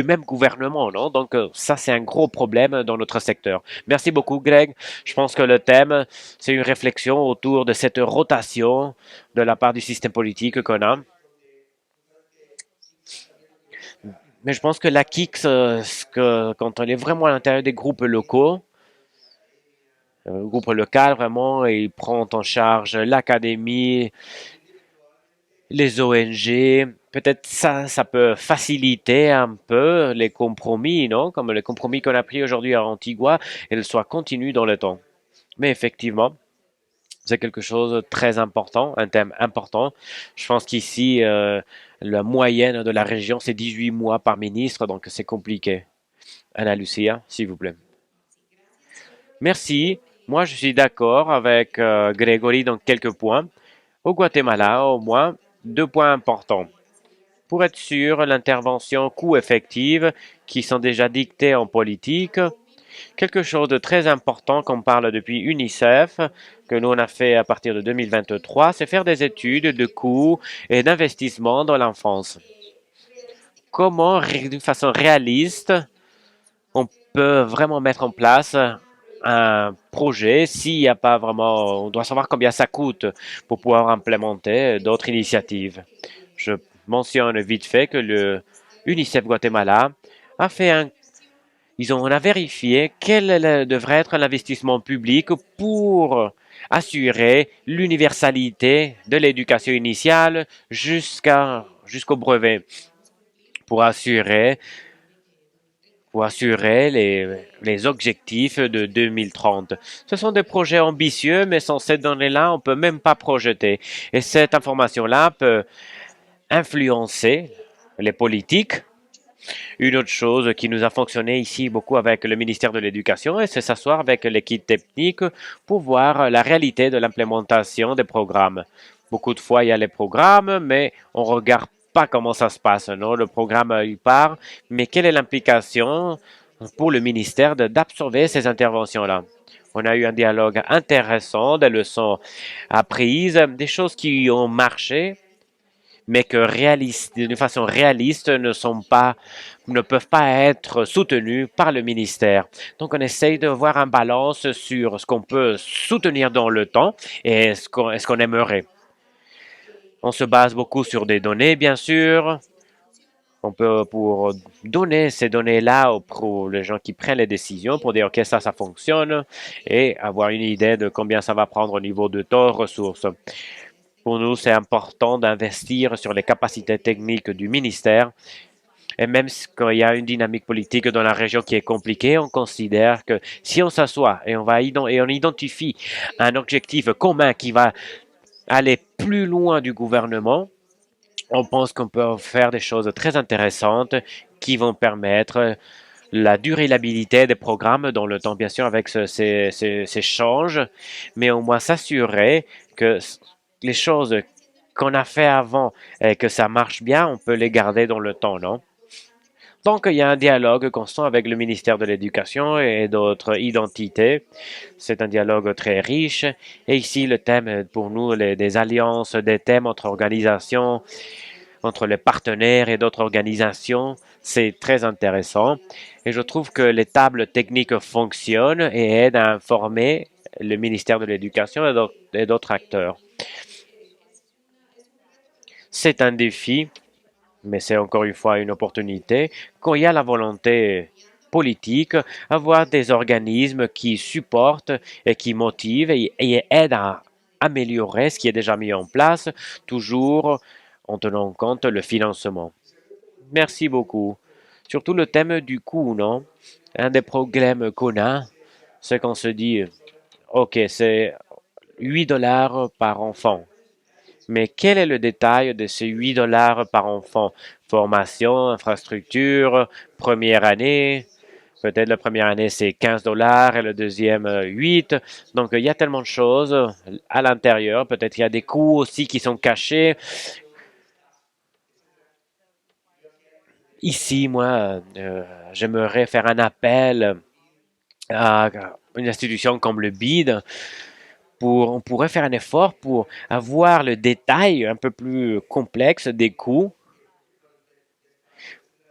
même gouvernement, non? Donc ça, c'est un gros problème dans notre secteur. Merci beaucoup, Greg. Je pense que le thème, c'est une réflexion autour de cette rotation de la part du système politique qu'on a. Mais je pense que la KIX, quand on est vraiment à l'intérieur des groupes locaux, le groupe local, vraiment, il prend en charge l'académie, les ONG. Peut-être ça peut faciliter un peu les compromis, non? Comme les compromis qu'on a pris aujourd'hui à Antigua, et le soit continu dans le temps. Mais effectivement, c'est quelque chose de très important, un thème important. Je pense qu'ici, la moyenne de la région, c'est 18 mois par ministre, donc c'est compliqué. Anna Lucia, s'il vous plaît. Merci. Moi, je suis d'accord avec Grégory dans quelques points. Au Guatemala, au moins, deux points importants. Pour être sûr, l'intervention coût-effective qui sont déjà dictées en politique. Quelque chose de très important qu'on parle depuis UNICEF, que nous on a fait à partir de 2023, c'est faire des études de coûts et d'investissement dans l'enfance. Comment, d'une façon réaliste, on peut vraiment mettre en place un projet s'il n'y a pas vraiment, on doit savoir combien ça coûte pour pouvoir implémenter d'autres initiatives. Je mentionne vite fait que le UNICEF Guatemala a fait on a vérifié quel devrait être l'investissement public pour assurer l'universalité de l'éducation initiale jusqu'au brevet, pour assurer les objectifs de 2030. Ce sont des projets ambitieux, mais sans ces données-là, on ne peut même pas projeter. Et cette information-là peut influencer les politiques. Une autre chose qui nous a fonctionné ici beaucoup avec le ministère de l'Éducation, c'est s'asseoir avec l'équipe technique pour voir la réalité de l'implémentation des programmes. Beaucoup de fois, il y a les programmes, mais on ne regarde pas comment ça se passe. Non? Le programme, il part, mais quelle est l'implication pour le ministère d'absorber ces interventions-là? On a eu un dialogue intéressant, des leçons apprises, des choses qui ont marché, mais que d'une façon réaliste ne peuvent pas être soutenues par le ministère. Donc, on essaye de voir un balance sur ce qu'on peut soutenir dans le temps et ce qu'on aimerait. On se base beaucoup sur des données, bien sûr. On peut, pour donner ces données-là aux les gens qui prennent les décisions, pour dire, OK, ça fonctionne, et avoir une idée de combien ça va prendre au niveau de temps, ressources. Pour nous, c'est important d'investir sur les capacités techniques du ministère. Et même quand il y a une dynamique politique dans la région qui est compliquée, on considère que si on s'assoit et on identifie un objectif commun qui va aller plus loin du gouvernement, on pense qu'on peut faire des choses très intéressantes qui vont permettre la durabilité des programmes dans le temps, bien sûr, avec ces changes, mais au moins s'assurer que les choses qu'on a fait avant et que ça marche bien, on peut les garder dans le temps, non? Donc, il y a un dialogue constant avec le ministère de l'Éducation et d'autres identités. C'est un dialogue très riche. Et ici, le thème pour nous, des alliances, des thèmes entre organisations, entre les partenaires et d'autres organisations, c'est très intéressant. Et je trouve que les tables techniques fonctionnent et aident à informer le ministère de l'Éducation et d'autres acteurs. C'est un défi, mais c'est encore une fois une opportunité. Quand il y a la volonté politique, avoir des organismes qui supportent et qui motivent et aident à améliorer ce qui est déjà mis en place, toujours en tenant compte le financement. Merci beaucoup. Surtout le thème du coût, non? Un des problèmes qu'on a, c'est qu'on se dit, OK, c'est 8 dollars par enfant. Mais quel est le détail de ces 8 dollars par enfant? Formation, infrastructure, première année. Peut-être la première année, c'est 15 dollars et le deuxième, 8. Donc, il y a tellement de choses à l'intérieur. Peut-être il y a des coûts aussi qui sont cachés. Ici, moi, j'aimerais faire un appel à une institution comme le BID on pourrait faire un effort pour avoir le détail un peu plus complexe des coûts.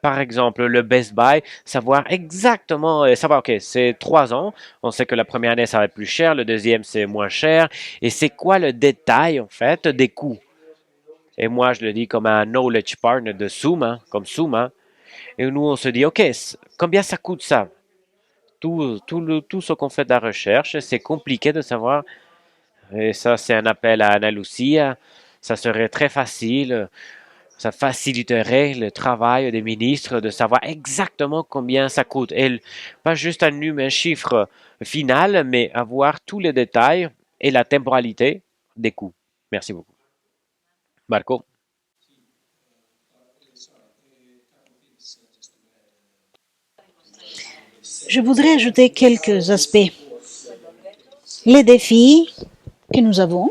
Par exemple, le Best Buy, savoir exactement, savoir, OK, c'est 3 ans. On sait que la première année, ça va être plus cher. Le deuxième, c'est moins cher. Et c'est quoi le détail, en fait, des coûts? Et moi, je le dis comme un knowledge partner de Suma, comme Suma. Et nous, on se dit, OK, combien ça coûte ça? Tout ce qu'on fait de la recherche, c'est compliqué de savoir. Et ça, c'est un appel à Ana Lucia. Ça serait très facile. Ça faciliterait le travail des ministres de savoir exactement combien ça coûte. Et pas juste un chiffre final, mais avoir tous les détails et la temporalité des coûts. Merci beaucoup. Marco. Je voudrais ajouter quelques aspects. Les défis que nous avons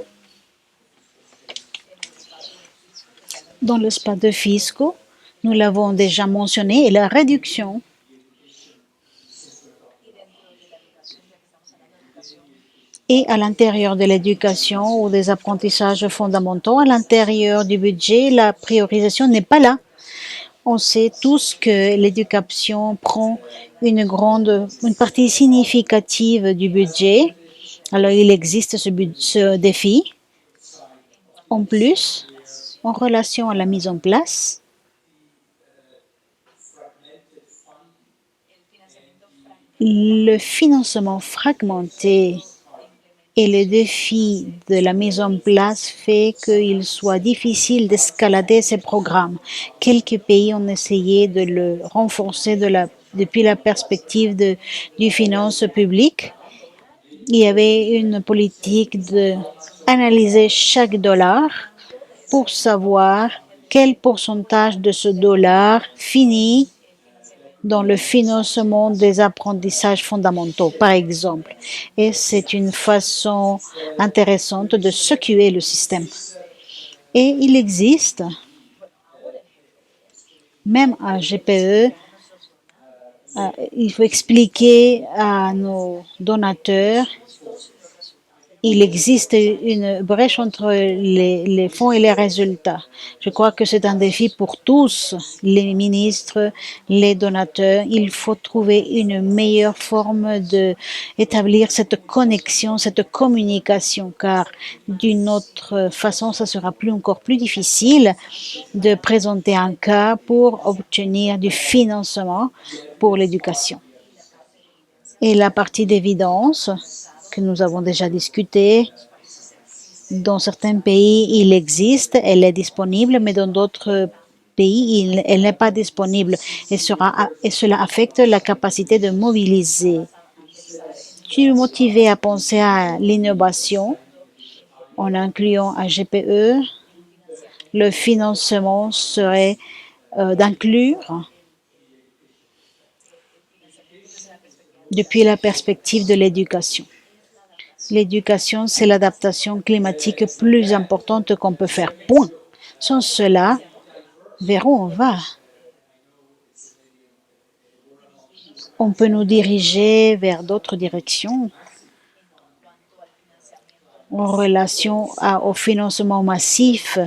dans l'espace de fiscaux, nous l'avons déjà mentionné, et la réduction et à l'intérieur de l'éducation ou des apprentissages fondamentaux, à l'intérieur du budget, la priorisation n'est pas là. On sait tous que l'éducation prend une partie significative du budget. Alors, il existe ce défi. En plus, en relation à la mise en place, le financement fragmenté et le défi de la mise en place fait qu'il soit difficile d'escalader ces programmes. Quelques pays ont essayé de le renforcer depuis la perspective du finance publique. Il y avait une politique d'analyser chaque dollar pour savoir quel pourcentage de ce dollar finit dans le financement des apprentissages fondamentaux, par exemple. Et c'est une façon intéressante de secouer le système. Et il existe, même à GPE, il faut expliquer à nos donateurs il existe une brèche entre les fonds et les résultats. Je crois que c'est un défi pour tous, les ministres, les donateurs. Il faut trouver une meilleure forme d'établir cette connexion, cette communication, car d'une autre façon, ça sera encore plus difficile de présenter un cas pour obtenir du financement pour l'éducation. Et la partie d'évidence que nous avons déjà discuté. Dans certains pays, il existe, elle est disponible, mais dans d'autres pays, elle n'est pas disponible et cela affecte la capacité de mobiliser. Je suis motivé à penser à l'innovation en incluant à GPE. Le financement serait d'inclure depuis la perspective de l'éducation. L'éducation, c'est l'adaptation climatique plus importante qu'on peut faire. Point. Sans cela, vers où on va? on peut nous diriger vers d'autres directions en relation au financement massif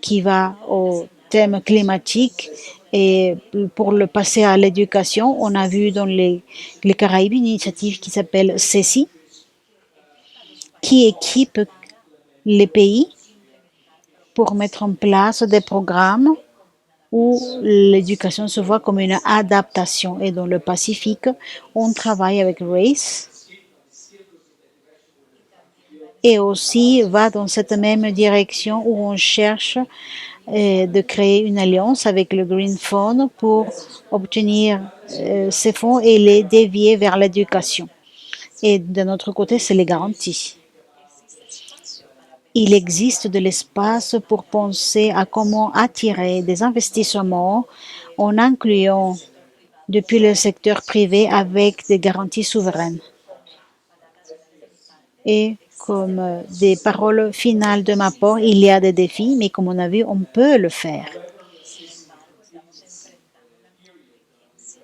qui va au thème climatique. Et pour le passer à l'éducation, on a vu dans les Caraïbes une initiative qui s'appelle CECI, qui équipe les pays pour mettre en place des programmes où l'éducation se voit comme une adaptation. Et dans le Pacifique, on travaille avec RACE et aussi va dans cette même direction où on cherche de créer une alliance avec le Green Fund pour obtenir ces fonds et les dévier vers l'éducation. Et de notre côté, c'est les garanties. Il existe de l'espace pour penser à comment attirer des investissements en incluant depuis le secteur privé avec des garanties souveraines. Et comme des paroles finales de ma part, il y a des défis, mais comme on a vu, on peut le faire.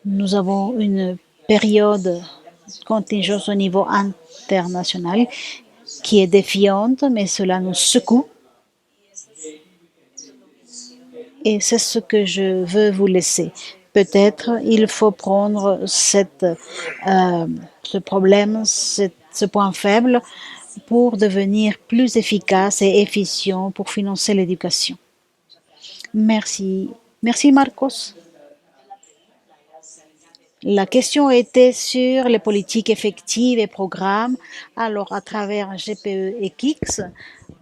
Nous avons une période contingence au niveau international qui est défiante, mais cela nous secoue. Et c'est ce que je veux vous laisser. Peut-être il faut prendre ce problème, ce point faible, pour devenir plus efficace et efficient pour financer l'éducation. Merci. Merci, Marcos. La question était sur les politiques effectives et programmes. Alors, à travers GPE et KIX,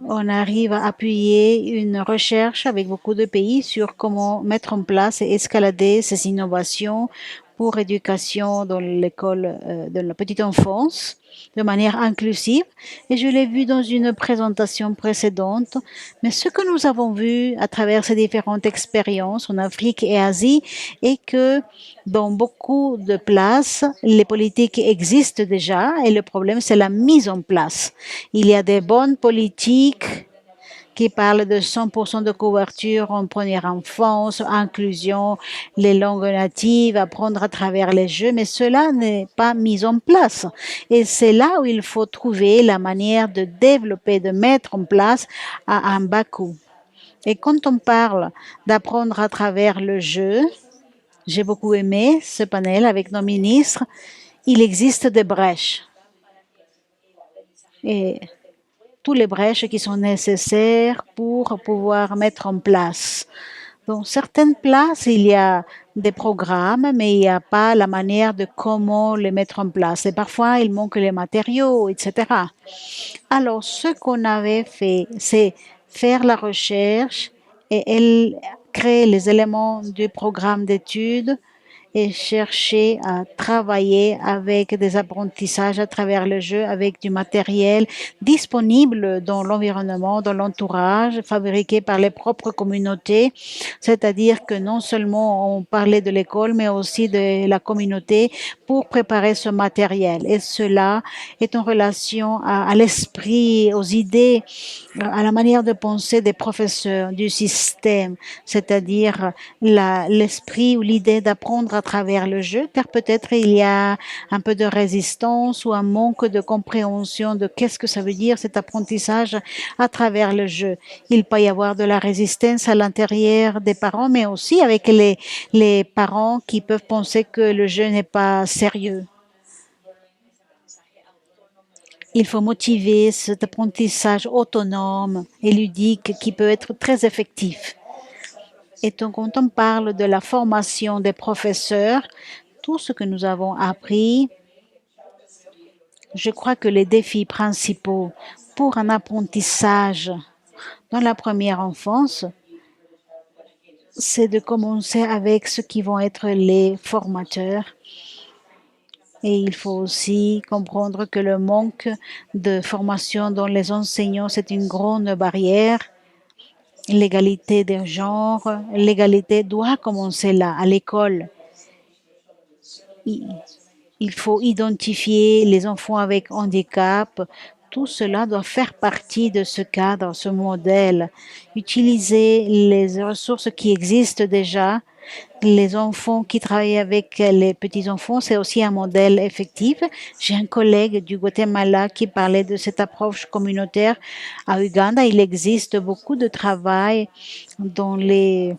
on arrive à appuyer une recherche avec beaucoup de pays sur comment mettre en place et escalader ces innovations pour l'éducation dans l'école de la petite enfance de manière inclusive. Et je l'ai vu dans une présentation précédente. Mais ce que nous avons vu à travers ces différentes expériences en Afrique et Asie est que dans beaucoup de places, les politiques existent déjà et le problème, c'est la mise en place. Il y a des bonnes politiques qui parlent de 100% de couverture en première enfance, inclusion, les langues natives, apprendre à travers les jeux, mais cela n'est pas mis en place. Et c'est là où il faut trouver la manière de développer, de mettre en place à un bas coût. Et quand on parle d'apprendre à travers le jeu, j'ai beaucoup aimé ce panel avec nos ministres. Il existe des brèches. Et tous les brèches qui sont nécessaires pour pouvoir mettre en place. Dans certaines places, il y a des programmes, mais il n'y a pas la manière de comment les mettre en place. Et parfois, il manque les matériaux, etc. Alors, ce qu'on avait fait, c'est faire la recherche et elle crée les éléments du programme d'études et chercher à travailler avec des apprentissages à travers le jeu, avec du matériel disponible dans l'environnement, dans l'entourage, fabriqué par les propres communautés. C'est-à-dire que non seulement on parlait de l'école, mais aussi de la communauté pour préparer ce matériel. Et cela est en relation à l'esprit, aux idées, à la manière de penser des professeurs, du système, c'est-à-dire l'esprit ou l'idée d'apprendre à travers le jeu, car peut-être il y a un peu de résistance ou un manque de compréhension de qu'est-ce que ça veut dire cet apprentissage à travers le jeu. Il peut y avoir de la résistance à l'intérieur des parents, mais aussi avec les parents qui peuvent penser que le jeu n'est pas sérieux. Il faut motiver cet apprentissage autonome et ludique qui peut être très effectif. Et donc, quand on parle de la formation des professeurs, tout ce que nous avons appris, je crois que les défis principaux pour un apprentissage dans la première enfance, c'est de commencer avec ceux qui vont être les formateurs. Et il faut aussi comprendre que le manque de formation dans les enseignants, c'est une grande barrière. L'égalité des genres, l'égalité doit commencer là, à l'école. Il faut identifier les enfants avec handicap. Tout cela doit faire partie de ce cadre, ce modèle. Utiliser les ressources qui existent déjà Les enfants qui travaillent avec les petits-enfants, c'est aussi un modèle effectif. J'ai un collègue du Guatemala qui parlait de cette approche communautaire à Uganda. Il existe beaucoup de travail dans les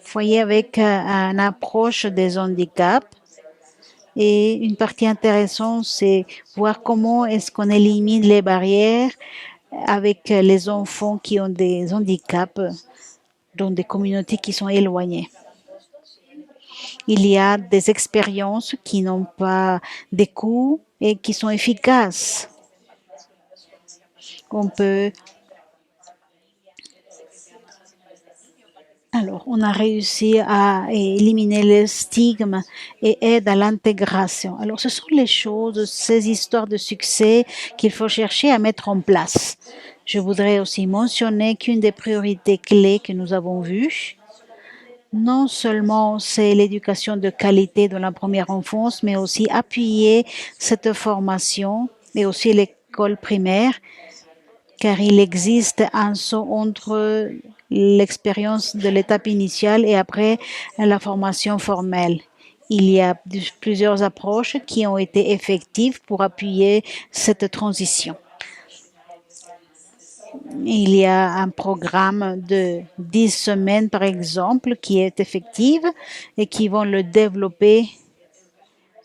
foyers avec une approche des handicaps. Et une partie intéressante, c'est voir comment est-ce qu'on élimine les barrières avec les enfants qui ont des handicaps dans des communautés qui sont éloignées. Il y a des expériences qui n'ont pas de coûts et qui sont efficaces. On peut Alors, on a réussi à éliminer le stigme et aide à l'intégration. Alors, ce sont les choses, ces histoires de succès qu'il faut chercher à mettre en place. Je voudrais aussi mentionner qu'une des priorités clés que nous avons vues, non seulement c'est l'éducation de qualité dans la première enfance, mais aussi appuyer cette formation et aussi l'école primaire, car il existe un saut entre l'expérience de l'étape initiale et après la formation formelle. Il y a plusieurs approches qui ont été effectives pour appuyer cette transition. Il y a un programme de 10 semaines, par exemple, qui est effectif et qui vont le développer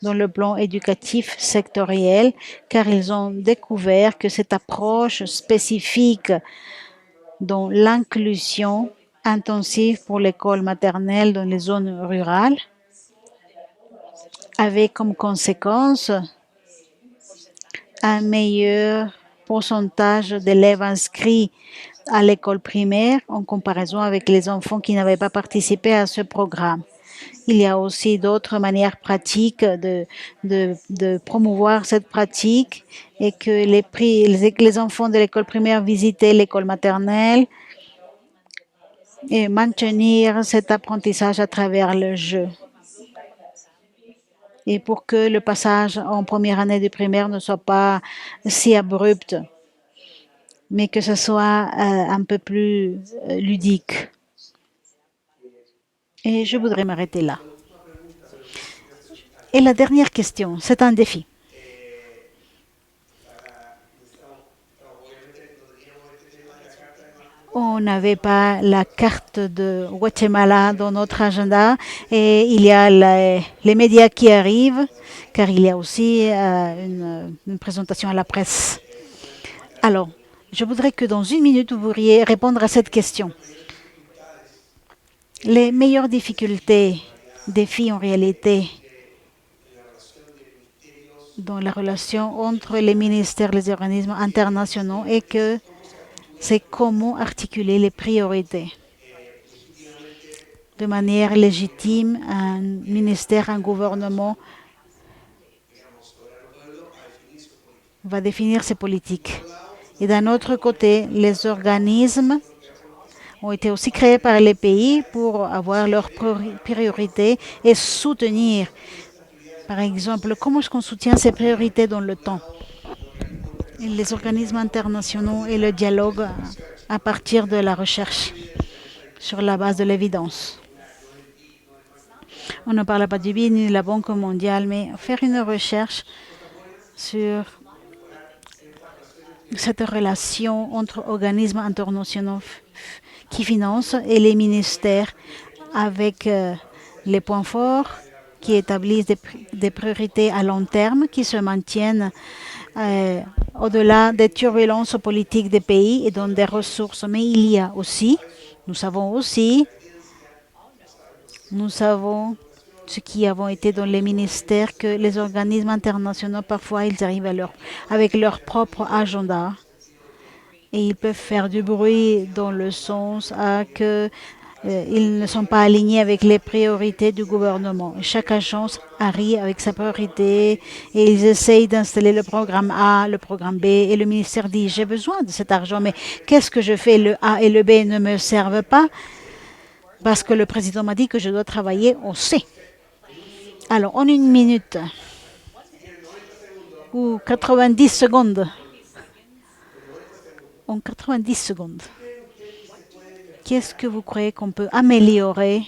dans le plan éducatif sectoriel, car ils ont découvert que cette approche spécifique dans l'inclusion intensive pour l'école maternelle dans les zones rurales avait comme conséquence un meilleur pourcentage d'élèves inscrits à l'école primaire en comparaison avec les enfants qui n'avaient pas participé à ce programme. Il y a aussi d'autres manières pratiques de promouvoir cette pratique et que les enfants de l'école primaire visitaient l'école maternelle et maintenir cet apprentissage à travers le jeu. Et pour que le passage en première année de primaire ne soit pas si abrupt, mais que ce soit un peu plus ludique. Et je voudrais m'arrêter là. Et la dernière question, c'est un défi. On n'avait pas la carte de Guatemala dans notre agenda et il y a les médias qui arrivent, car il y a aussi une présentation à la presse. Alors, je voudrais que dans une minute, vous pourriez répondre à cette question. Les meilleures difficultés, défis en réalité, dans la relation entre les ministères et les organismes internationaux et que c'est comment articuler les priorités. De manière légitime, un ministère, un gouvernement va définir ses politiques. Et d'un autre côté, les organismes ont été aussi créés par les pays pour avoir leurs priorités et soutenir. Par exemple, comment est-ce qu'on soutient ces priorités dans le temps? Les organismes internationaux et le dialogue à partir de la recherche sur la base de l'évidence. On ne parle pas du BID ni de la Banque mondiale, mais faire une recherche sur cette relation entre organismes internationaux qui financent et les ministères avec les points forts qui établissent des priorités à long terme qui se maintiennent au-delà des turbulences politiques des pays et donnent des ressources. Mais il y a aussi, nous savons ce qui avons été dans les ministères, que les organismes internationaux, parfois, ils arrivent avec leur propre agenda et ils peuvent faire du bruit dans le sens que ils ne sont pas alignés avec les priorités du gouvernement. Chaque agence arrive avec sa priorité et ils essayent d'installer le programme A, le programme B et le ministère dit j'ai besoin de cet argent, mais qu'est-ce que je fais? Le A et le B ne me servent pas parce que le président m'a dit que je dois travailler au C. Alors, en une minute ou 90 secondes, en 90 secondes, Qu'est-ce que vous croyez qu'on peut améliorer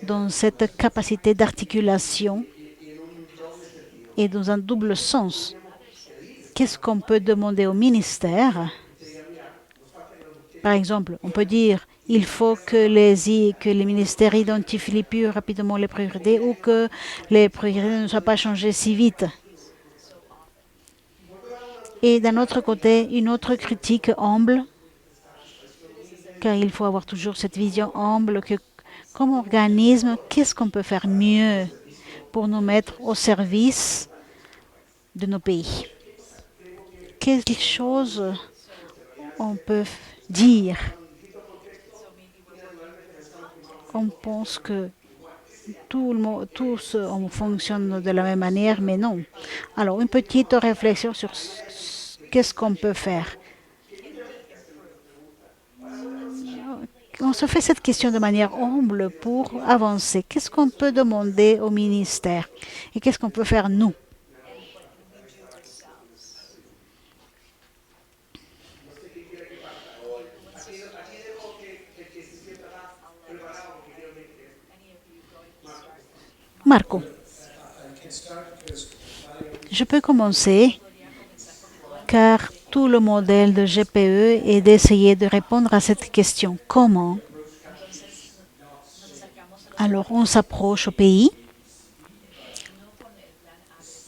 dans cette capacité d'articulation et dans un double sens? Qu'est-ce qu'on peut demander au ministère? Par exemple, on peut dire il faut que les ministères identifient plus rapidement les priorités ou que les priorités ne soient pas changées si vite. Et d'un autre côté, une autre critique humble, car il faut avoir toujours cette vision humble que comme organisme, qu'est-ce qu'on peut faire mieux pour nous mettre au service de nos pays? Quelle chose on peut dire? On pense que tous on fonctionne de la même manière, mais non. Alors, une petite réflexion sur qu'est-ce qu'on peut faire. On se fait cette question de manière humble pour avancer. Qu'est-ce qu'on peut demander au ministère et qu'est-ce qu'on peut faire nous? Marco, je peux commencer car tout le modèle de GPE est d'essayer de répondre à cette question. Comment? Alors, on s'approche au pays,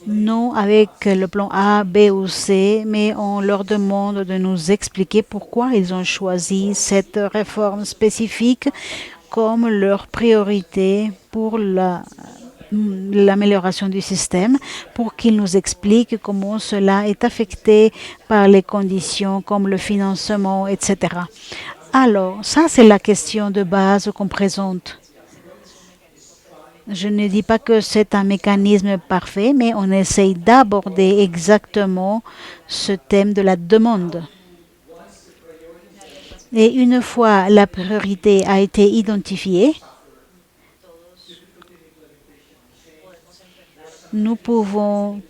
non avec le plan A, B ou C, mais on leur demande de nous expliquer pourquoi ils ont choisi cette réforme spécifique comme leur priorité pour l'amélioration du système, pour qu'ils nous expliquent comment cela est affecté par les conditions comme le financement, etc. Alors, ça c'est la question de base qu'on présente. Je ne dis pas que c'est un mécanisme parfait, mais on essaye d'aborder exactement ce thème de la demande. Et une fois la priorité a été identifiée, nous pouvons,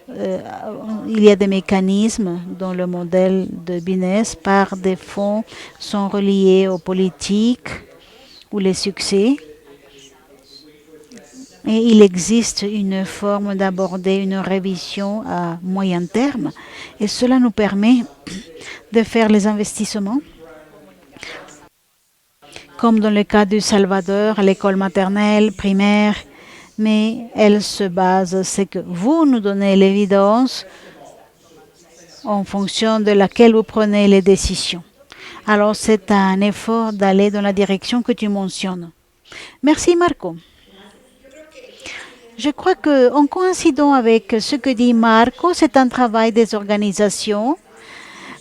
il y a des mécanismes dans le modèle de business par des fonds sont reliés aux politiques ou les succès. Et il existe une forme d'aborder une révision à moyen terme et cela nous permet de faire les investissements comme dans le cas du Salvador, à l'école maternelle, primaire, mais elle se base, c'est que vous nous donnez l'évidence en fonction de laquelle vous prenez les décisions. Alors c'est un effort d'aller dans la direction que tu mentionnes. Merci Marco. Je crois que, en coïncidant avec ce que dit Marco, c'est un travail des organisations.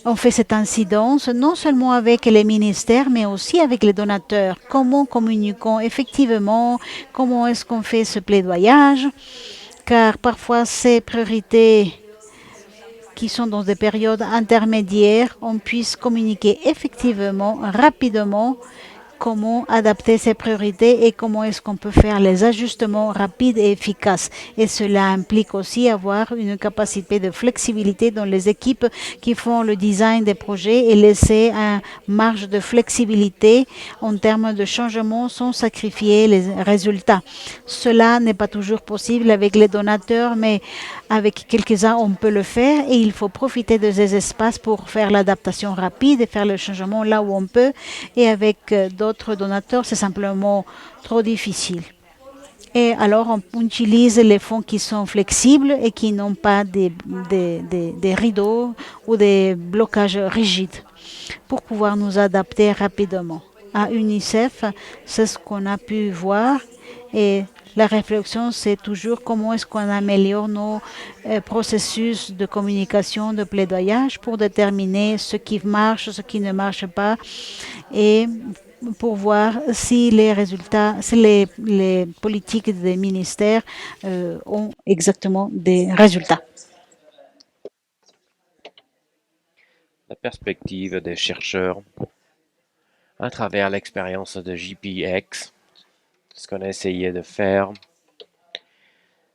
On fait cette incidence non seulement avec les ministères, mais aussi avec les donateurs. Comment communiquons effectivement? Comment est-ce qu'on fait ce plaidoyage? Car parfois, ces priorités qui sont dans des périodes intermédiaires, on puisse communiquer effectivement, rapidement, comment adapter ses priorités et comment est-ce qu'on peut faire les ajustements rapides et efficaces. Et cela implique aussi avoir une capacité de flexibilité dans les équipes qui font le design des projets et laisser une marge de flexibilité en termes de changement sans sacrifier les résultats. Cela n'est pas toujours possible avec les donateurs, mais avec quelques-uns, on peut le faire et il faut profiter de ces espaces pour faire l'adaptation rapide et faire le changement là où on peut. Et avec d'autres donateurs, c'est simplement trop difficile. Et alors, on utilise les fonds qui sont flexibles et qui n'ont pas des rideaux ou des blocages rigides pour pouvoir nous adapter rapidement. À UNICEF, c'est ce qu'on a pu voir et la réflexion, c'est toujours comment est-ce qu'on améliore nos processus de communication, de plaidoyage pour déterminer ce qui marche, ce qui ne marche pas et pour voir si les résultats, si les politiques des ministères ont exactement des résultats. La perspective des chercheurs à travers l'expérience de JPX, ce qu'on a essayé de faire,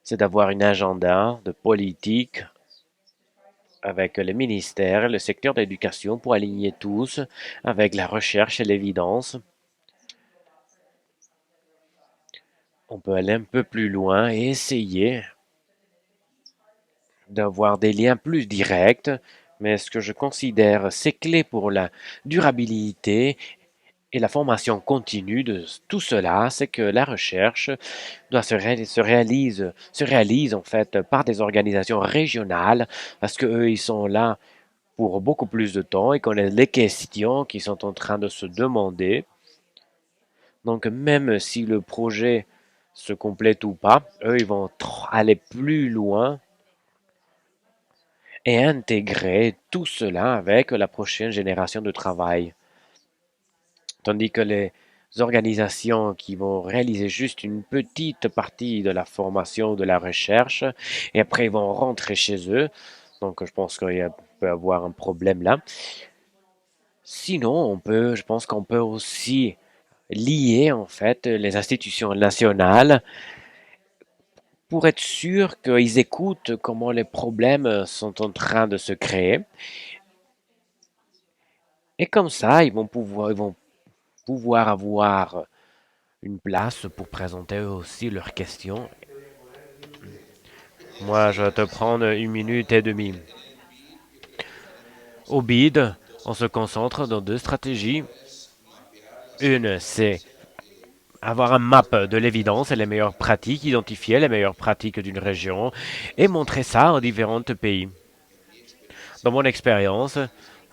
c'est d'avoir un agenda de politique avec les ministères, le secteur d'éducation pour aligner tous avec la recherche et l'évidence. On peut aller un peu plus loin et essayer d'avoir des liens plus directs, mais ce que je considère c'est clé pour la durabilité et la formation continue de tout cela, c'est que la recherche se réalise en fait par des organisations régionales parce qu'eux, ils sont là pour beaucoup plus de temps et connaissent les questions qu'ils sont en train de se demander. Donc même si le projet se complète ou pas, eux, ils vont aller plus loin et intégrer tout cela avec la prochaine génération de travail. Tandis que les organisations qui vont réaliser juste une petite partie de la formation, de la recherche, et après ils vont rentrer chez eux. Donc je pense qu'il peut y avoir un problème là. Sinon, je pense qu'on peut aussi lier en fait les institutions nationales pour être sûr qu'ils écoutent comment les problèmes sont en train de se créer. Et comme ça, ils vont pouvoir avoir une place pour présenter eux aussi leurs questions. Moi, je vais te prendre 1 minute et demie. Au bid, on se concentre dans deux stratégies. Une, c'est avoir un map de l'évidence et les meilleures pratiques, identifier les meilleures pratiques d'une région et montrer ça aux différents pays. Dans mon expérience,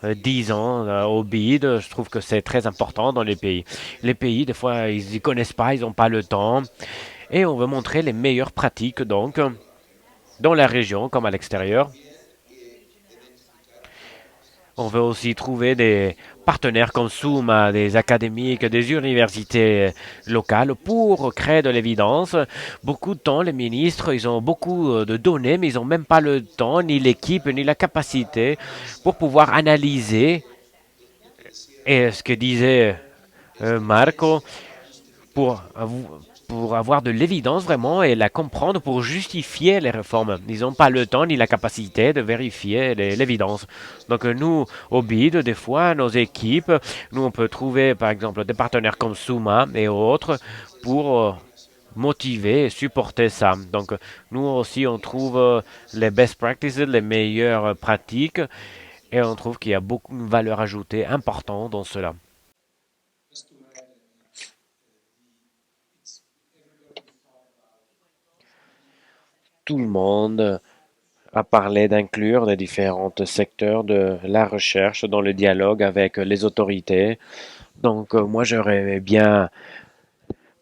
10 ans au BID, je trouve que c'est très important dans les pays. Les pays, des fois, ils n'y connaissent pas, ils n'ont pas le temps. Et on veut montrer les meilleures pratiques, donc, dans la région comme à l'extérieur. On veut aussi trouver des partenaires comme Zoom, des académiques, des universités locales pour créer de l'évidence. Beaucoup de temps, les ministres, ils ont beaucoup de données, mais ils n'ont même pas le temps, ni l'équipe, ni la capacité pour pouvoir analyser. Et ce que disait Marco, pour, pour avoir de l'évidence vraiment et la comprendre pour justifier les réformes. Ils n'ont pas le temps ni la capacité de vérifier l'évidence. Donc nous, au BID, des fois, nos équipes, nous, on peut trouver par exemple des partenaires comme Suma et autres pour motiver et supporter ça. Donc nous aussi, on trouve les best practices, les meilleures pratiques et on trouve qu'il y a beaucoup de valeur ajoutée importante dans cela. Tout le monde a parlé d'inclure les différents secteurs de la recherche dans le dialogue avec les autorités. Donc, moi, j'aurais bien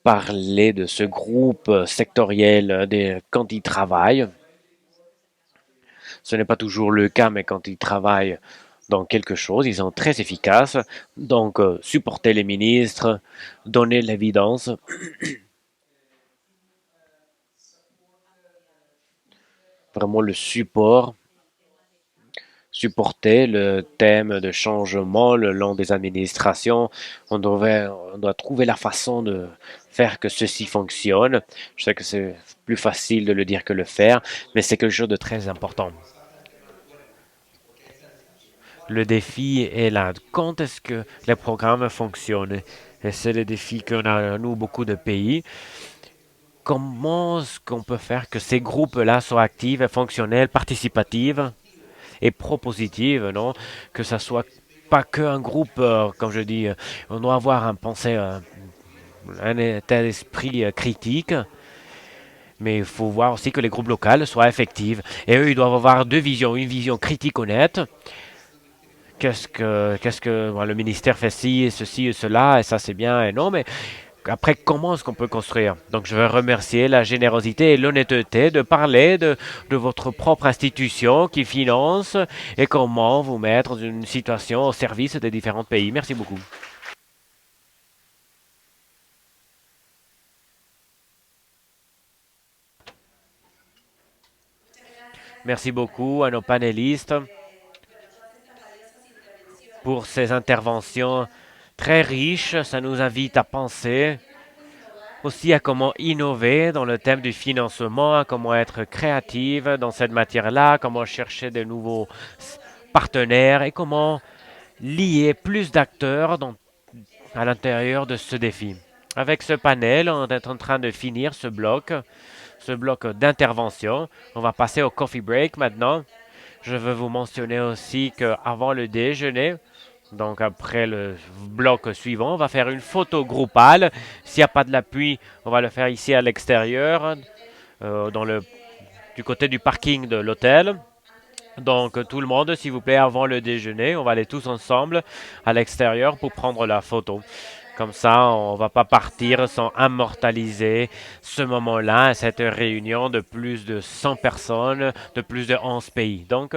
parlé de ce groupe sectoriel quand ils travaillent. Ce n'est pas toujours le cas, mais quand ils travaillent dans quelque chose, ils sont très efficaces. Donc, supporter les ministres, donner l'évidence, vraiment le support, supporter le thème de changement le long des administrations. On doit trouver la façon de faire que ceci fonctionne. Je sais que c'est plus facile de le dire que le faire, mais c'est quelque chose de très important. Le défi est là. Quand est-ce que les programmes fonctionnent? Et c'est le défi qu'on a, nous, beaucoup de pays. Comment est-ce qu'on peut faire que ces groupes-là soient actifs, fonctionnels, participatifs et propositive, non? Que ça soit pas qu'un groupe, comme je dis, on doit avoir un pensée, un état d'esprit critique, mais il faut voir aussi que les groupes locaux soient effectifs. Et eux, ils doivent avoir deux visions, une vision critique honnête. Bon, le ministère fait ci, ceci et cela, et ça c'est bien et non, mais après, comment est-ce qu'on peut construire? Donc, je veux remercier la générosité et l'honnêteté de parler de votre propre institution qui finance et comment vous mettre dans une situation au service des différents pays. Merci beaucoup. Merci beaucoup à nos panélistes pour ces interventions très riches. Ça nous invite à penser aussi à comment innover dans le thème du financement, à comment être créative dans cette matière-là, comment chercher de nouveaux partenaires et comment lier plus d'acteurs à l'intérieur de ce défi. Avec ce panel, on est en train de finir ce bloc d'intervention. On va passer au coffee break maintenant. Je veux vous mentionner aussi qu'avant le déjeuner, donc après le bloc suivant, on va faire une photo groupale. S'il n'y a pas de l'appui, on va le faire ici à l'extérieur, du côté du parking de l'hôtel. Donc tout le monde, s'il vous plaît, avant le déjeuner, on va aller tous ensemble à l'extérieur pour prendre la photo. Comme ça, on ne va pas partir sans immortaliser ce moment-là, cette réunion de plus de 100 personnes, de plus de 11 pays. Donc,